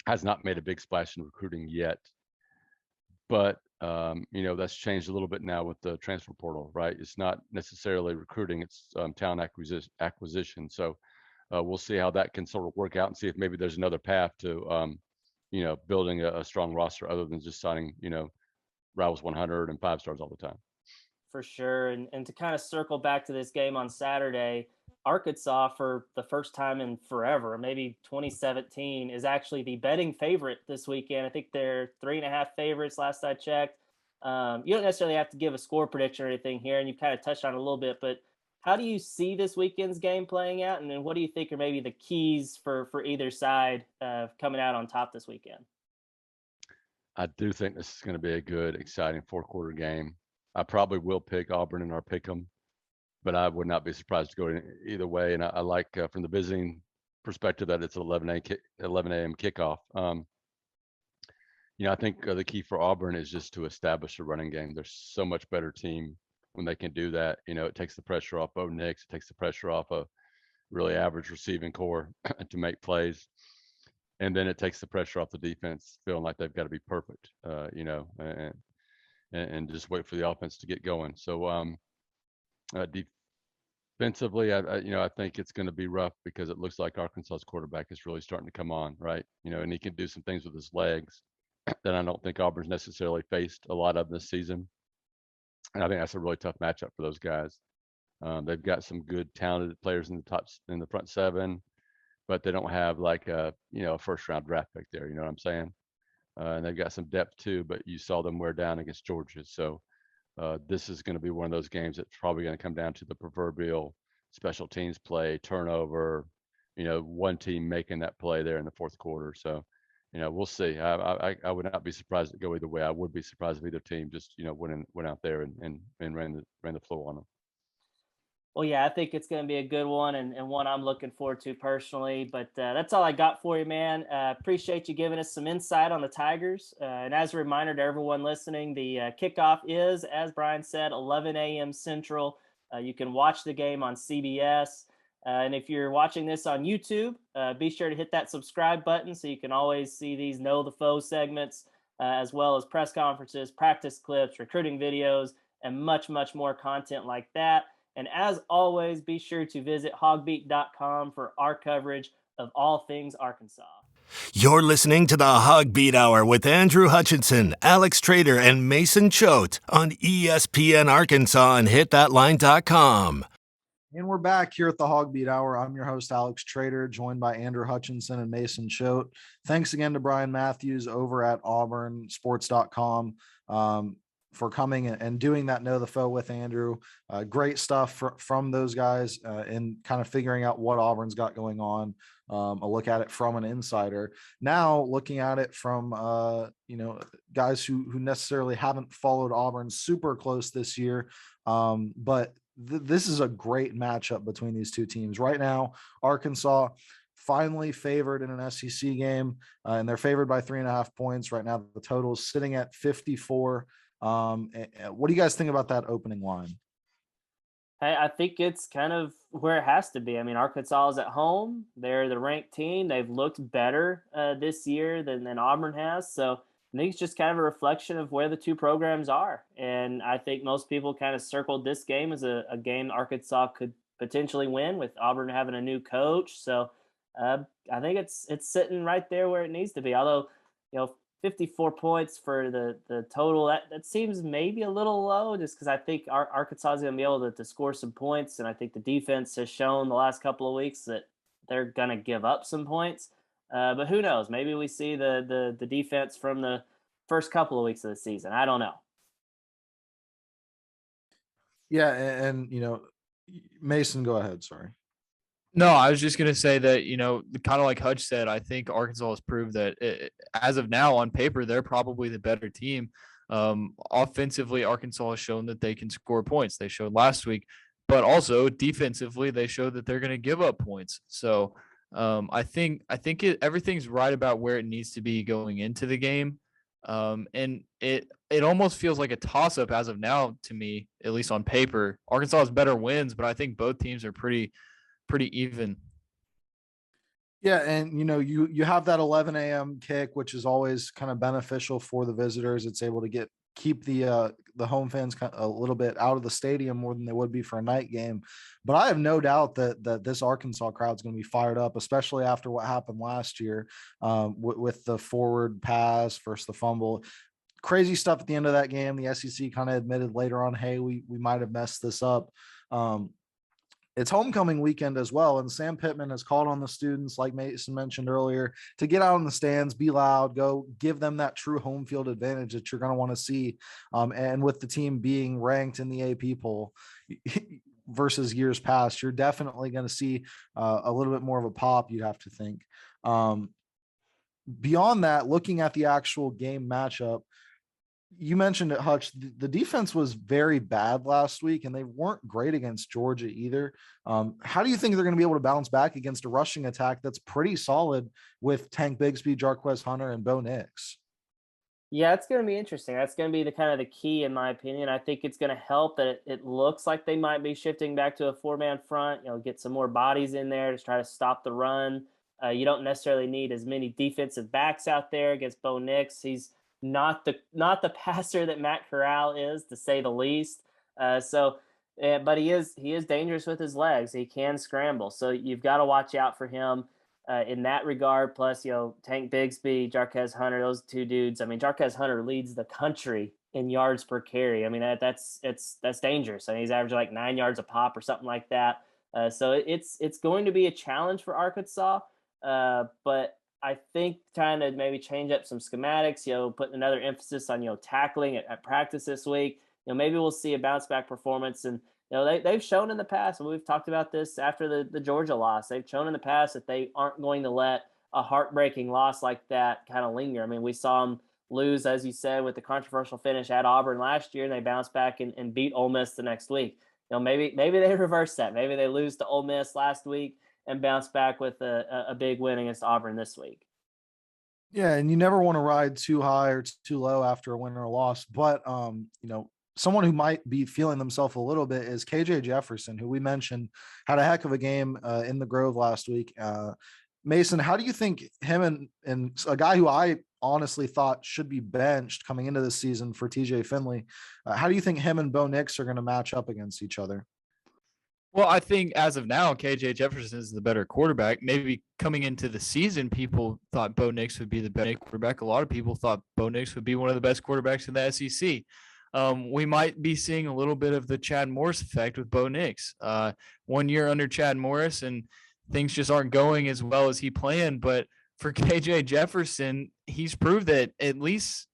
Has not made a big splash in recruiting yet. But, that's changed a little bit now with the transfer portal, right? It's not necessarily recruiting, it's talent acquisition. So we'll see how that can sort of work out and see if maybe there's another path to, building a strong roster other than just signing, Rivals 100 and 5-stars all the time. For sure. And to kind of circle back to this game on Saturday, Arkansas, for the first time in forever, maybe 2017, is actually the betting favorite this weekend. I think they're 3.5 favorites last I checked. You don't necessarily have to give a score prediction or anything here, and you've kind of touched on it a little bit, but how do you see this weekend's game playing out? And then what do you think are maybe the keys for either side coming out on top this weekend? I do think this is going to be a good, exciting 4-quarter game. I probably will pick Auburn in our pick 'em, but I would not be surprised to go either way. And I like from the visiting perspective that it's 11 a.m. kickoff. I think the key for Auburn is just to establish a running game. They're so much better team when they can do that. It takes the pressure off Bo Nix. It takes the pressure off a really average receiving core to make plays. And then it takes the pressure off the defense, feeling like they've got to be perfect, and just wait for the offense to get going. So defensively, I think it's going to be rough because it looks like Arkansas's quarterback is really starting to come on, right? And he can do some things with his legs that I don't think Auburn's necessarily faced a lot of this season. And I think that's a really tough matchup for those guys. They've got some good, talented players in the front 7, but they don't have like a first-round draft pick there. You know what I'm saying? And they've got some depth too, but you saw them wear down against Georgia. So this is going to be one of those games that's probably going to come down to the proverbial special teams play, turnover, one team making that play there in the fourth quarter. So, we'll see. I would not be surprised to go either way. I would be surprised if either team just, went out there and ran the floor on them. Well, yeah, I think it's going to be a good one and one I'm looking forward to personally. But that's all I got for you, man. Appreciate you giving us some insight on the Tigers. And as a reminder to everyone listening, the kickoff is, as Brian said, 11 a.m. Central. You can watch the game on CBS. And if you're watching this on YouTube, be sure to hit that subscribe button so you can always see these Know the Foe segments, as well as press conferences, practice clips, recruiting videos, and much, much more content like that. And as always, be sure to visit HawgBeat.com for our coverage of all things Arkansas. You're listening to the HawgBeat Hour with Andrew Hutchinson, Alex Trader, and Mason Choate on ESPN Arkansas and HitThatLine.com. And we're back here at the HawgBeat Hour. I'm your host, Alex Trader, joined by Andrew Hutchinson and Mason Choate. Thanks again to Brian Matthews over at AuburnSports.com. For coming and doing that Know the Foe with Andrew. Great stuff from those guys and kind of figuring out what Auburn's got going on. A look at it from an insider. Now looking at it from, guys who necessarily haven't followed Auburn super close this year. But this is a great matchup between these two teams. Right now, Arkansas finally favored in an SEC game, and they're favored by 3.5 points. Right now, the total is sitting at 54. What do you guys think about that opening line? I think it's kind of where it has to be. I mean, Arkansas is at home. They're the ranked team. They've looked better this year than Auburn has. So I think it's just kind of a reflection of where the two programs are. And I think most people kind of circled this game as a game Arkansas could potentially win with Auburn having a new coach. So I think it's sitting right there where it needs to be. Although, 54 points for the total, that seems maybe a little low, just because I think Arkansas is going to be able to score some points, and I think the defense has shown the last couple of weeks that they're going to give up some points. But who knows? Maybe we see the defense from the first couple of weeks of the season. I don't know. Yeah, and Mason, go ahead. Sorry. No, I was just going to say that, kind of like Hutch said, I think Arkansas has proved that as of now on paper, they're probably the better team. Offensively, Arkansas has shown that they can score points. They showed last week, but also defensively, they showed that they're going to give up points. So I think everything's right about where it needs to be going into the game. And it almost feels like a toss up as of now to me, at least on paper. Arkansas has better wins, but I think both teams are pretty even. Yeah, and you have that 11 a.m. kick, which is always kind of beneficial for the visitors. It's able to keep the home fans a little bit out of the stadium more than they would be for a night game. But I have no doubt that this Arkansas crowd is going to be fired up, especially after what happened last year with the forward pass versus the fumble. Crazy stuff at the end of that game. The SEC kind of admitted later on, hey, we might have messed this up. It's homecoming weekend as well, and Sam Pittman has called on the students, like Mason mentioned earlier, to get out in the stands, be loud, go give them that true home field advantage that you're going to want to see. And with the team being ranked in the AP poll versus years past, you're definitely going to see a little bit more of a pop, you'd have to think. Beyond that, looking at the actual game matchup, you mentioned it, Hutch. The defense was very bad last week, and they weren't great against Georgia either. How do you think they're going to be able to bounce back against a rushing attack that's pretty solid with Tank Bigsby, Jarquez Hunter, and Bo Nix? Yeah, it's going to be interesting. That's going to be the kind of the key, in my opinion. I think it's going to help that it looks like they might be shifting back to a four-man front. Get some more bodies in there to try to stop the run. You don't necessarily need as many defensive backs out there against Bo Nix. He's not the passer that Matt Corral is, to say the least. But he is dangerous with his legs. He can scramble, so you've got to watch out for him in that regard. Plus, Tank Bigsby, Jarquez Hunter, those two dudes. I mean, Jarquez Hunter leads the country in yards per carry. I mean, that's dangerous. I mean, he's averaging like 9 yards a pop or something like that. So it's going to be a challenge for Arkansas, but I think trying to maybe change up some schematics, putting another emphasis on, tackling at practice this week, maybe we'll see a bounce back performance. And, they've shown in the past, and we've talked about this after the Georgia loss, they've shown in the past that they aren't going to let a heartbreaking loss like that kind of linger. I mean, we saw them lose, as you said, with the controversial finish at Auburn last year, and they bounced back and beat Ole Miss the next week. Maybe they reverse that. Maybe they lose to Ole Miss last week and bounce back with a big win against Auburn this week. Yeah, and you never want to ride too high or too low after a win or a loss. But someone who might be feeling themselves a little bit is KJ Jefferson, who we mentioned had a heck of a game in the Grove last week. Mason, how do you think him and a guy who I honestly thought should be benched coming into this season for TJ Finley, how do you think him and Bo Nix are going to match up against each other? Well, I think as of now, KJ Jefferson is the better quarterback. Maybe coming into the season, people thought Bo Nix would be the better quarterback. A lot of people thought Bo Nix would be one of the best quarterbacks in the SEC. We might be seeing a little bit of the Chad Morris effect with Bo Nix. 1 year under Chad Morris, and things just aren't going as well as he planned. But for KJ Jefferson, he's proved that at least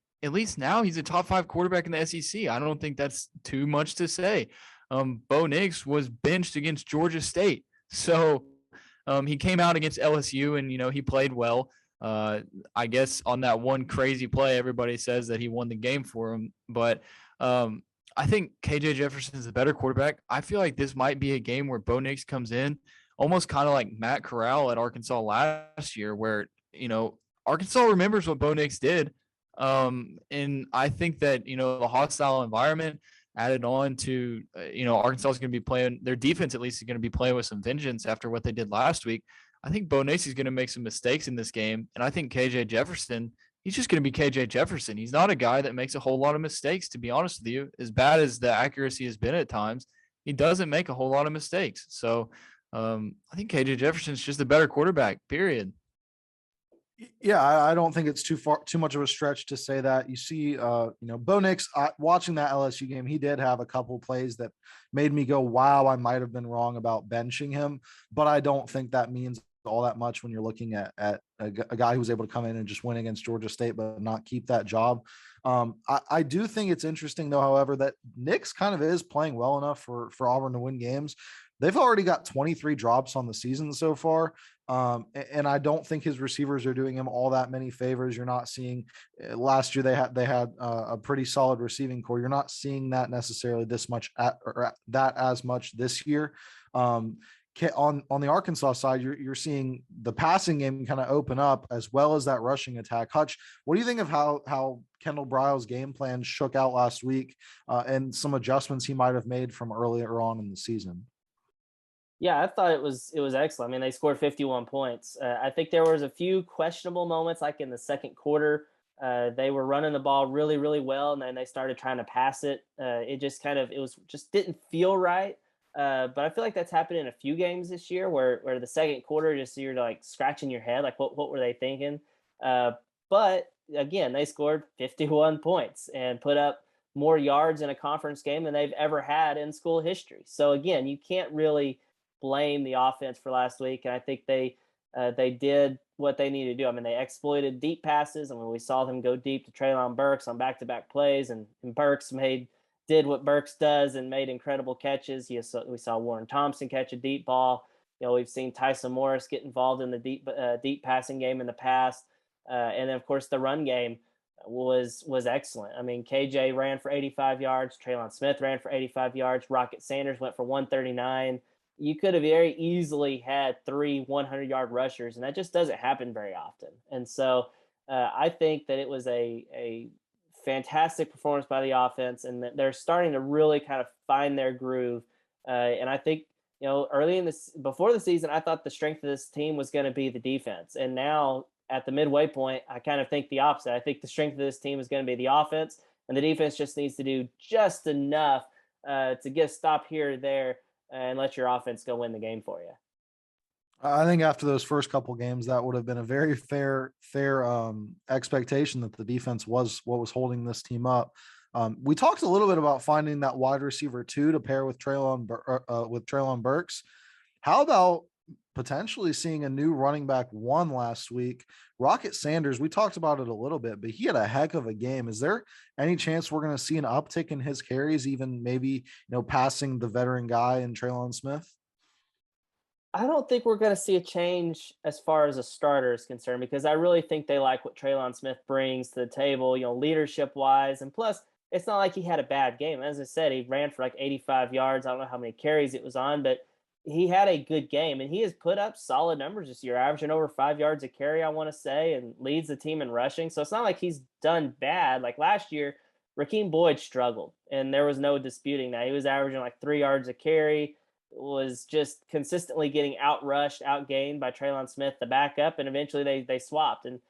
now he's a top 5 quarterback in the SEC. I don't think that's too much to say. Bo Nix was benched against Georgia State. So he came out against LSU and, he played well. I guess on that one crazy play, everybody says that he won the game for him. But I think KJ Jefferson is the better quarterback. I feel like this might be a game where Bo Nix comes in almost kind of like Matt Corral at Arkansas last year, where, Arkansas remembers what Bo Nix did. And I think that, the hostile environment, added on to, Arkansas is going to be playing, their defense at least is going to be playing with some vengeance after what they did last week. I think Bo Nix is going to make some mistakes in this game. And I think KJ Jefferson, he's just going to be KJ Jefferson. He's not a guy that makes a whole lot of mistakes, to be honest with you. As bad as the accuracy has been at times, he doesn't make a whole lot of mistakes. So I think KJ Jefferson's just a better quarterback, period. Yeah, I don't think it's too much of a stretch to say that. You see, Bo Nix, watching that LSU game, he did have a couple plays that made me go, wow, I might have been wrong about benching him. But I don't think that means all that much when you're looking at a guy who was able to come in and just win against Georgia State, but not keep that job. I do think it's interesting, though, however, that Nix kind of is playing well enough for Auburn to win games. They've already got 23 drops on the season so far. And I don't think his receivers are doing him all that many favors. You're not seeing last year they had a pretty solid receiving core. You're not seeing that necessarily this much as much this year. On the Arkansas side, you're seeing the passing game kind of open up as well as that rushing attack. Hutch, what do you think of how Kendall Briles' game plan shook out last week and some adjustments he might have made from earlier on in the season? Yeah, I thought it was excellent. I mean, they scored 51 points. I think there was a few questionable moments, like in the second quarter. They were running the ball really, really well, and then they started trying to pass it. It just didn't feel right. But I feel like that's happened in a few games this year, where the second quarter, just you're like scratching your head, like what were they thinking? But again, they scored 51 points and put up more yards in a conference game than they've ever had in school history. So again, you can't really blame the offense for last week, and I think they did what they needed to do. I mean, they exploited deep passes. I mean, we saw them go deep to Treylon Burks on back-to-back plays, and Burks did what Burks does and made incredible catches. We saw Warren Thompson catch a deep ball. We've seen Tyson Morris get involved in the deep passing game in the past, and then of course the run game was excellent. I mean, KJ ran for 85 yards, Treylon Smith ran for 85 yards, Rocket Sanders went for 139. You could have very easily had 3 100-yard rushers, and that just doesn't happen very often. And so I think that it was a fantastic performance by the offense, and that they're starting to really kind of find their groove. And I think, early before the season, I thought the strength of this team was going to be the defense. And now at the midway point, I kind of think the opposite. I think the strength of this team is going to be the offense, and the defense just needs to do just enough to get a stop here or there and let your offense go win the game for you. I think after those first couple games, that would have been a very fair expectation that the defense was what was holding this team up. We talked a little bit about finding that wide receiver 2 to pair with Treylon Burks. How about potentially seeing a new running back 1 last week? Rocket Sanders, we talked about it a little bit, but he had a heck of a game. Is there any chance we're going to see an uptick in his carries, even maybe, passing the veteran guy in Treylon Smith? I don't think we're going to see a change as far as a starter is concerned, because I really think they like what Treylon Smith brings to the table, leadership wise. And plus, it's not like he had a bad game. As I said, he ran for like 85 yards. I don't know how many carries it was on, but he had a good game, and he has put up solid numbers this year, averaging over 5 yards a carry, I want to say, and leads the team in rushing. So it's not like he's done bad. Like last year, Rakeem Boyd struggled, and there was no disputing that. He was averaging like 3 yards a carry, was just consistently getting outrushed, outgained by Treylon Smith, the backup, and eventually they swapped. And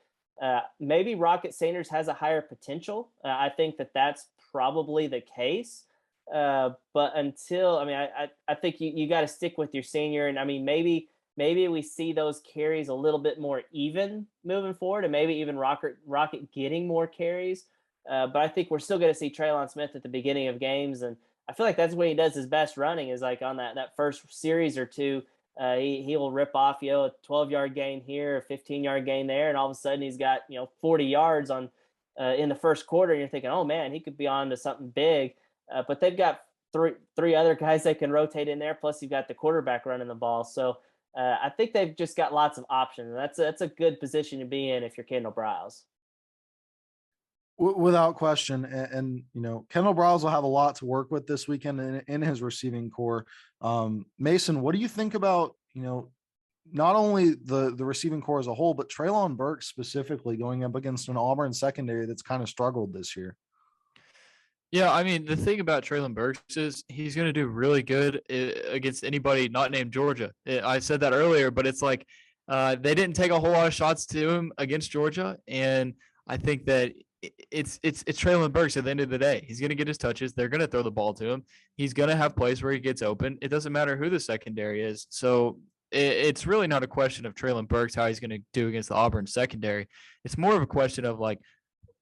maybe Rocket Sanders has a higher potential. I think that's probably the case. But until, I think you got to stick with your senior. And I mean, maybe we see those carries a little bit more even moving forward, and maybe even Rocket getting more carries. But I think we're still going to see Treylon Smith at the beginning of games. And I feel like that's when he does his best running, is like on that first series or two. He will rip off, a 12-yard gain here, a 15-yard gain there. And all of a sudden he's got, 40 yards on in the first quarter. And you're thinking, oh man, he could be on to something big. But they've got three other guys they can rotate in there. Plus, you've got the quarterback running the ball. So I think they've just got lots of options. That's a good position to be in if you're Kendall Briles. Without question. And Kendall Briles will have a lot to work with this weekend in his receiving core. Mason, what do you think about, not only the receiving core as a whole, but Treylon Burks specifically going up against an Auburn secondary that's kind of struggled this year? Yeah, I mean, the thing about Traylon Burks is he's going to do really good against anybody not named Georgia. I said that earlier, but it's like they didn't take a whole lot of shots to him against Georgia, and I think that it's Traylon Burks at the end of the day. He's going to get his touches. They're going to throw the ball to him. He's going to have plays where he gets open. It doesn't matter who the secondary is. So it's really not a question of Traylon Burks, how he's going to do against the Auburn secondary. It's more of a question of like,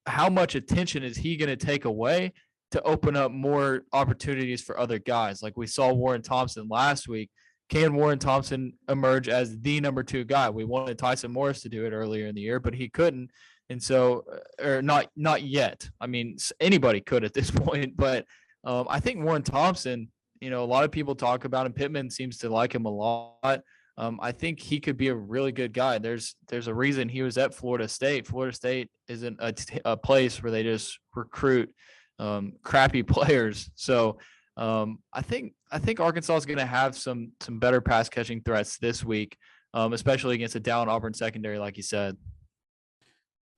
how much attention is he going to take away to open up more opportunities for other guys? Like we saw Warren Thompson last week. Can Warren Thompson emerge as the number 2 guy? We wanted Tyson Morris to do it earlier in the year, but he couldn't. And so, or not yet. I mean, anybody could at this point, but I think Warren Thompson, a lot of people talk about him. Pittman seems to like him a lot. I think he could be a really good guy. There's a reason he was at Florida State. Florida State isn't a place where they just recruit crappy players. So I think Arkansas is going to have some better pass catching threats this week, especially against a down Auburn secondary, like you said.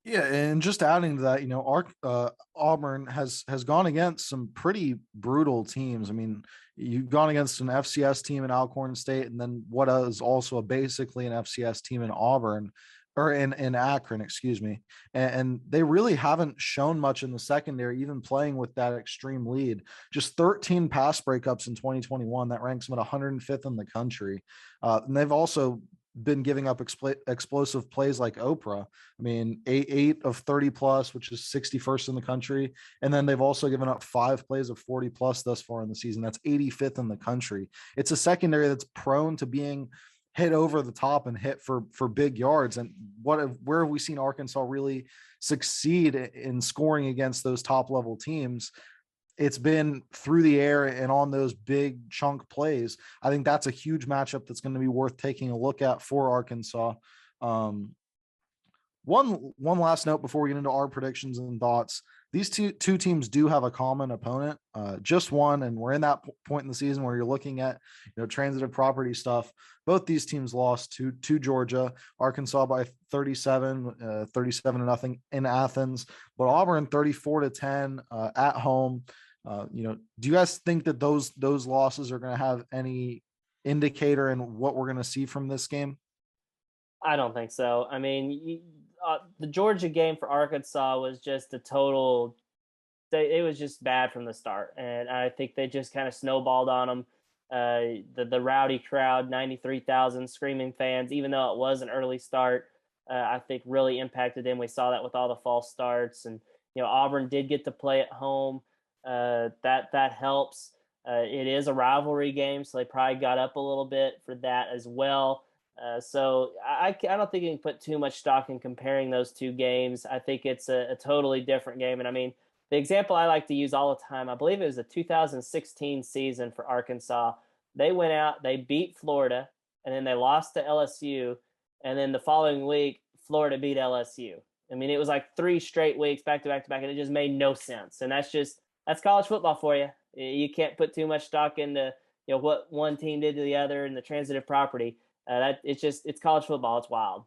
Yeah, and just adding to that, Auburn has gone against some pretty brutal teams. I mean, you've gone against an FCS team in Alcorn State, and then what is also basically an FCS team in Auburn, or in Akron, excuse me. And they really haven't shown much in the secondary, even playing with that extreme lead. Just 13 pass breakups in 2021. That ranks them at 105th in the country. And they've also been giving up explosive plays like Oprah. I mean, 8 of 30 plus, which is 61st in the country. And then they've also given up 5 plays of 40 plus thus far in the season. That's 85th in the country. It's a secondary that's prone to being hit over the top and hit for big yards. And where have we seen Arkansas really succeed in scoring against those top level teams? It's been through the air and on those big chunk plays. I think that's a huge matchup that's going to be worth taking a look at for Arkansas. One last note before we get into our predictions and thoughts. These two teams do have a common opponent, just one, and we're in that point in the season where you're looking at transitive property stuff. Both these teams lost to Georgia, Arkansas by 37-0 in Athens, but Auburn 34-10 at home. Do you guys think that those losses are going to have any indicator in what we're going to see from this game? I don't think so. I mean, the Georgia game for Arkansas was just a total. It was just bad from the start, and I think they just kind of snowballed on them. The rowdy crowd, 93,000 screaming fans, even though it was an early start, I think really impacted them. We saw that with all the false starts, and Auburn did get to play at home. That helps. It is a rivalry game, so they probably got up a little bit for that as well. So I don't think you can put too much stock in comparing those two games. I think it's a totally different game. And I mean, the example I like to use all the time, I believe it was the 2016 season for Arkansas. They went out, they beat Florida, and then they lost to LSU. And then the following week, Florida beat LSU. I mean, it was like 3 straight weeks back to back to back, and it just made no sense. And that's college football for you. You can't put too much stock into what one team did to the other and the transitive property. It's college football. It's wild.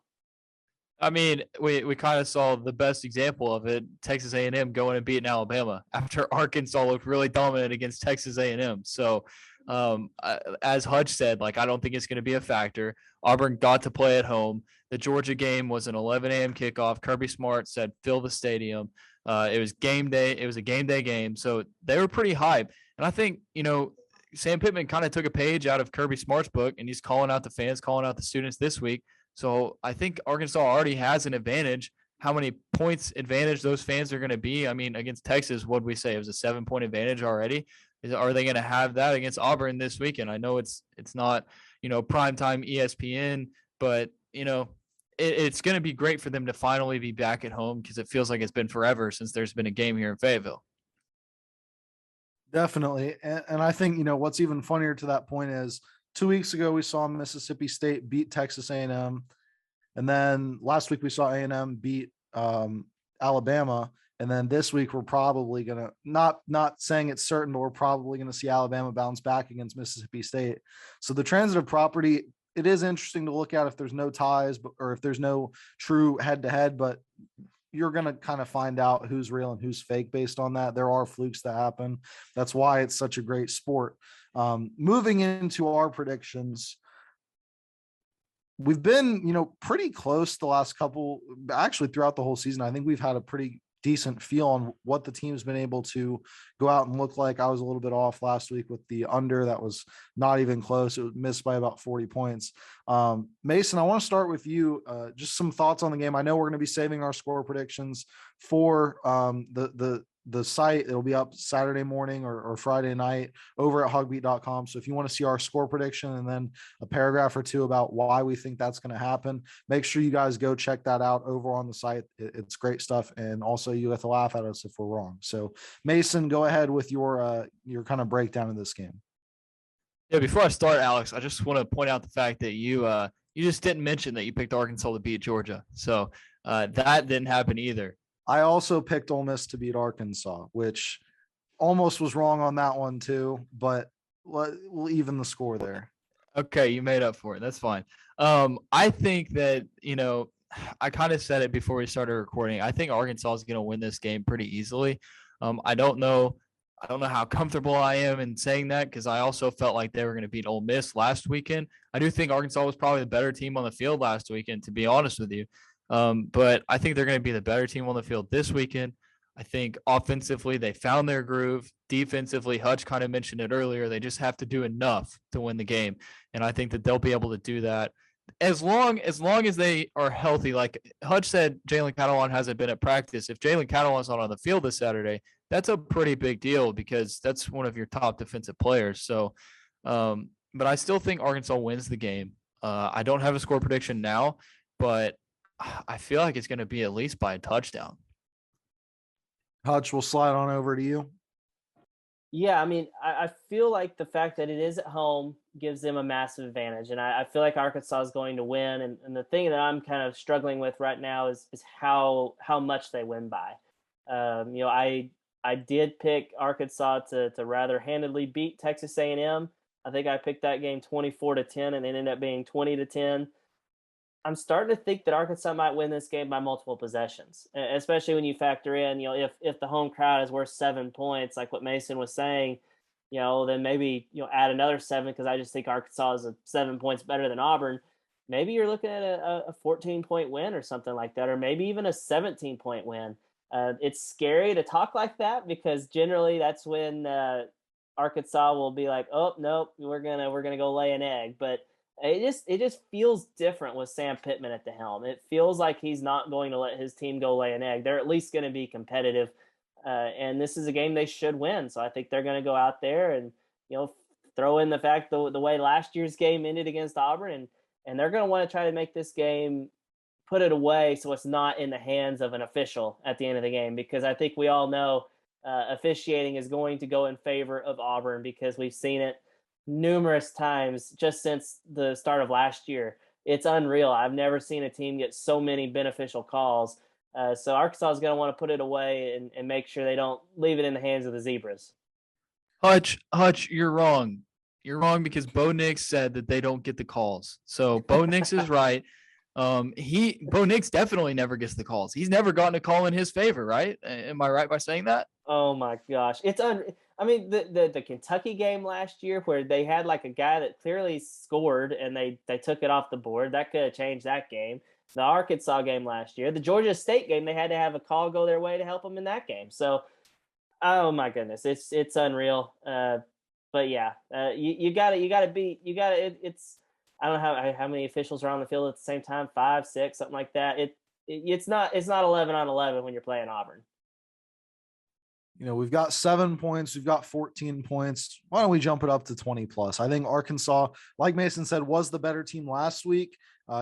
I mean, we kind of saw the best example of it, Texas A&M going and beating Alabama after Arkansas looked really dominant against Texas A&M. So as Hutch said, I don't think it's going to be a factor. Auburn got to play at home. The Georgia game was an 11 a.m. kickoff. Kirby Smart said, fill the stadium. It was game day. It was a game day game. So they were pretty hyped. And I think, Sam Pittman kind of took a page out of Kirby Smart's book, and he's calling out the fans, calling out the students this week. So I think Arkansas already has an advantage. How many points advantage those fans are going to be? I mean, against Texas, what did we say? It was a 7-point advantage already. Are they going to have that against Auburn this weekend? I know it's not, primetime ESPN, but, it's going to be great for them to finally be back at home because it feels like it's been forever since there's been a game here in Fayetteville. Definitely. And I think, what's even funnier to that point is 2 weeks ago, we saw Mississippi State beat Texas A&M. And then last week we saw A&M beat Alabama. And then this week we're probably going to, not saying it's certain, but we're probably going to see Alabama bounce back against Mississippi State. So the transitive property, it is interesting to look at if there's no ties or if there's no true head-to-head, but you're going to kind of find out who's real and who's fake based on that. There are flukes that happen. That's why it's such a great sport. Moving into our predictions, we've been, pretty close the last couple, actually throughout the whole season. I think we've had a pretty decent feel on what the team's been able to go out and look like. I was a little bit off last week with the under. That was not even close. It was missed by about 40 points. Mason, I want to start with you. Just some thoughts on the game. I know we're going to be saving our score predictions for the site. It'll be up Saturday morning or Friday night over at HawgBeat.com. So if you want to see our score prediction and then a paragraph or two about why we think that's going to happen, make sure you guys go check that out over on the site. It's great stuff. And also you have to laugh at us if we're wrong. So Mason, go ahead with your kind of breakdown of this game. Yeah, before I start, Alex, I just want to point out the fact that you just didn't mention that you picked Arkansas to beat Georgia. So that didn't happen either. I also picked Ole Miss to beat Arkansas, which almost was wrong on that one too, but we'll even the score there. Okay, you made up for it. That's fine. I think that, I kind of said it before we started recording. I think Arkansas is going to win this game pretty easily. I don't know how comfortable I am in saying that because I also felt like they were going to beat Ole Miss last weekend. I do think Arkansas was probably the better team on the field last weekend, to be honest with you. But I think they're going to be the better team on the field this weekend. I think offensively, they found their groove. Defensively, Hutch kind of mentioned it earlier. They just have to do enough to win the game. And I think that they'll be able to do that as long as they are healthy. Like Hutch said, Jalen Catalan hasn't been at practice. If Jalen Catalan's not on the field this Saturday, that's a pretty big deal because that's one of your top defensive players. So, but I still think Arkansas wins the game. I don't have a score prediction now, but I feel like it's going to be at least by a touchdown. Hutch, we'll slide on over to you. Yeah, I mean, I feel like the fact that it is at home gives them a massive advantage. And I feel like Arkansas is going to win. And the thing that I'm kind of struggling with right now is how much they win by. I did pick Arkansas to rather handedly beat Texas A&M. I think I picked that game 24-10 and it ended up being 20-10. I'm starting to think that Arkansas might win this game by multiple possessions, especially when you factor in, if the home crowd is worth 7 points, like what Mason was saying, then maybe, add another 7 because I just think Arkansas is 7 points better than Auburn. Maybe you're looking at a 14-point win or something like that, or maybe even a 17-point win. It's scary to talk like that because generally that's when Arkansas will be like, oh, nope, we're gonna go lay an egg. But it just feels different with Sam Pittman at the helm. It feels like he's not going to let his team go lay an egg. They're at least going to be competitive, and this is a game they should win. So I think they're going to go out there and throw in the fact the way last year's game ended against Auburn, and they're going to want to try to make this game, put it away so it's not in the hands of an official at the end of the game, because I think we all know officiating is going to go in favor of Auburn because we've seen it numerous times just since the start of last year. It's unreal. I've never seen a team get so many beneficial calls. So Arkansas is going to want to put it away and make sure they don't leave it in the hands of the Zebras. Hutch, you're wrong. You're wrong because Bo Nix said that they don't get the calls. So Bo Nix is right. Bo Nix definitely never gets the calls. He's never gotten a call in his favor, right? Am I right by saying that? Oh my gosh. I mean, the Kentucky game last year where they had like a guy that clearly scored and they took it off the board, that could have changed that game. The Arkansas game last year, the Georgia State game, they had to have a call go their way to help them in that game. So, oh my goodness, it's unreal. But yeah, you got to beat. It's I don't know how many officials are on the field at the same time, 5, 6, something like that. It's not 11 on 11 when you're playing Auburn. We've got 7 points. We've got 14 points. Why don't we jump it up to 20 plus? I think Arkansas, like Mason said, was the better team last week.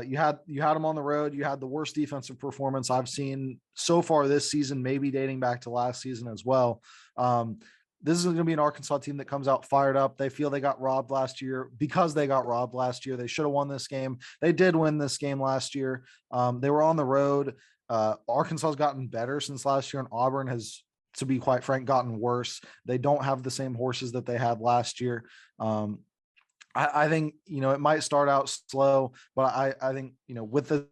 You had them on the road. You had the worst defensive performance I've seen so far this season, maybe dating back to last season as well. This is going to be an Arkansas team that comes out fired up. They feel they got robbed last year because they got robbed last year. They should have won this game. They did win this game last year. They were on the road. Arkansas has gotten better since last year, and Auburn has, to be quite frank, gotten worse. They don't have the same horses that they had last year. I think, it might start out slow, but I think, with this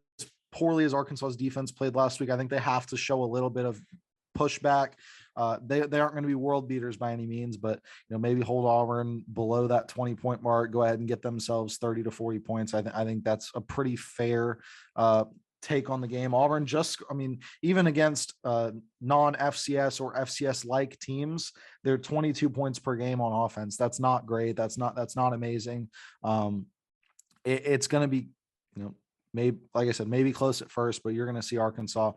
poorly as Arkansas's defense played last week, I think they have to show a little bit of pushback. They aren't going to be world beaters by any means, but maybe hold Auburn below that 20-point mark, go ahead and get themselves 30 to 40 points. I think that's a pretty fair take on the game. Auburn even against non-FCS or FCS-like teams, they're 22 points per game on offense. That's not great. That's not amazing. It's going to be, maybe, like I said, maybe close at first, but you're going to see Arkansas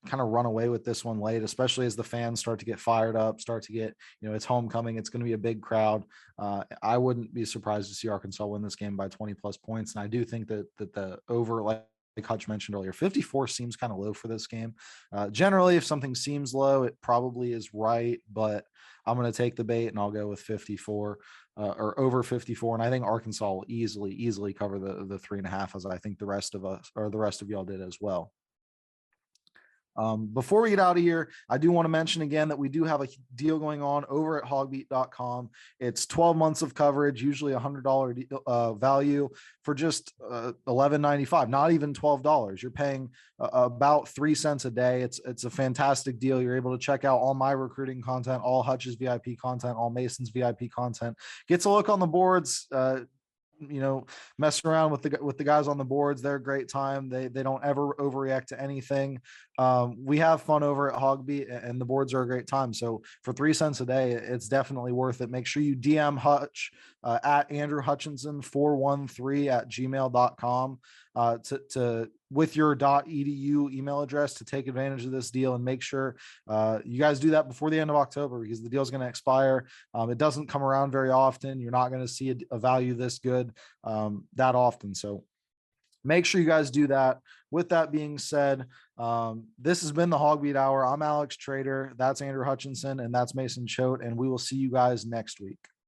kind of run away with this one late, especially as the fans start to get fired up, start to get, it's homecoming. It's going to be a big crowd. I wouldn't be surprised to see Arkansas win this game by 20 plus points. And I do think that the over, like Hutch mentioned earlier, 54 seems kind of low for this game. Generally, if something seems low, it probably is right, but I'm going to take the bait and I'll go with 54 or over 54. And I think Arkansas will easily cover the 3.5, as I think the rest of y'all did as well. Before we get out of here, I do want to mention again that we do have a deal going on over at HawgBeat.com. It's 12 months of coverage, usually $100 value for just $11.95, not even $12. You're paying about 3 cents a day. It's a fantastic deal. You're able to check out all my recruiting content, all Hutch's VIP content, all Mason's VIP content. Gets a look on the boards. Mess around with the guys on the boards. They're a great time. They don't ever overreact to anything. We have fun over at HawgBeat, and the boards are a great time. So for 3 cents a day, it's definitely worth it. Make sure you DM Hutch at Andrew Hutchinson 413@gmail.com with your .edu email address to take advantage of this deal, and make sure you guys do that before the end of October, because the deal is going to expire. It doesn't come around very often. You're not going to see a value this good that often. So make sure you guys do that. With that being said, this has been the HawgBeat Hour. I'm Alex Trader. That's Andrew Hutchinson, and that's Mason Choate, and we will see you guys next week.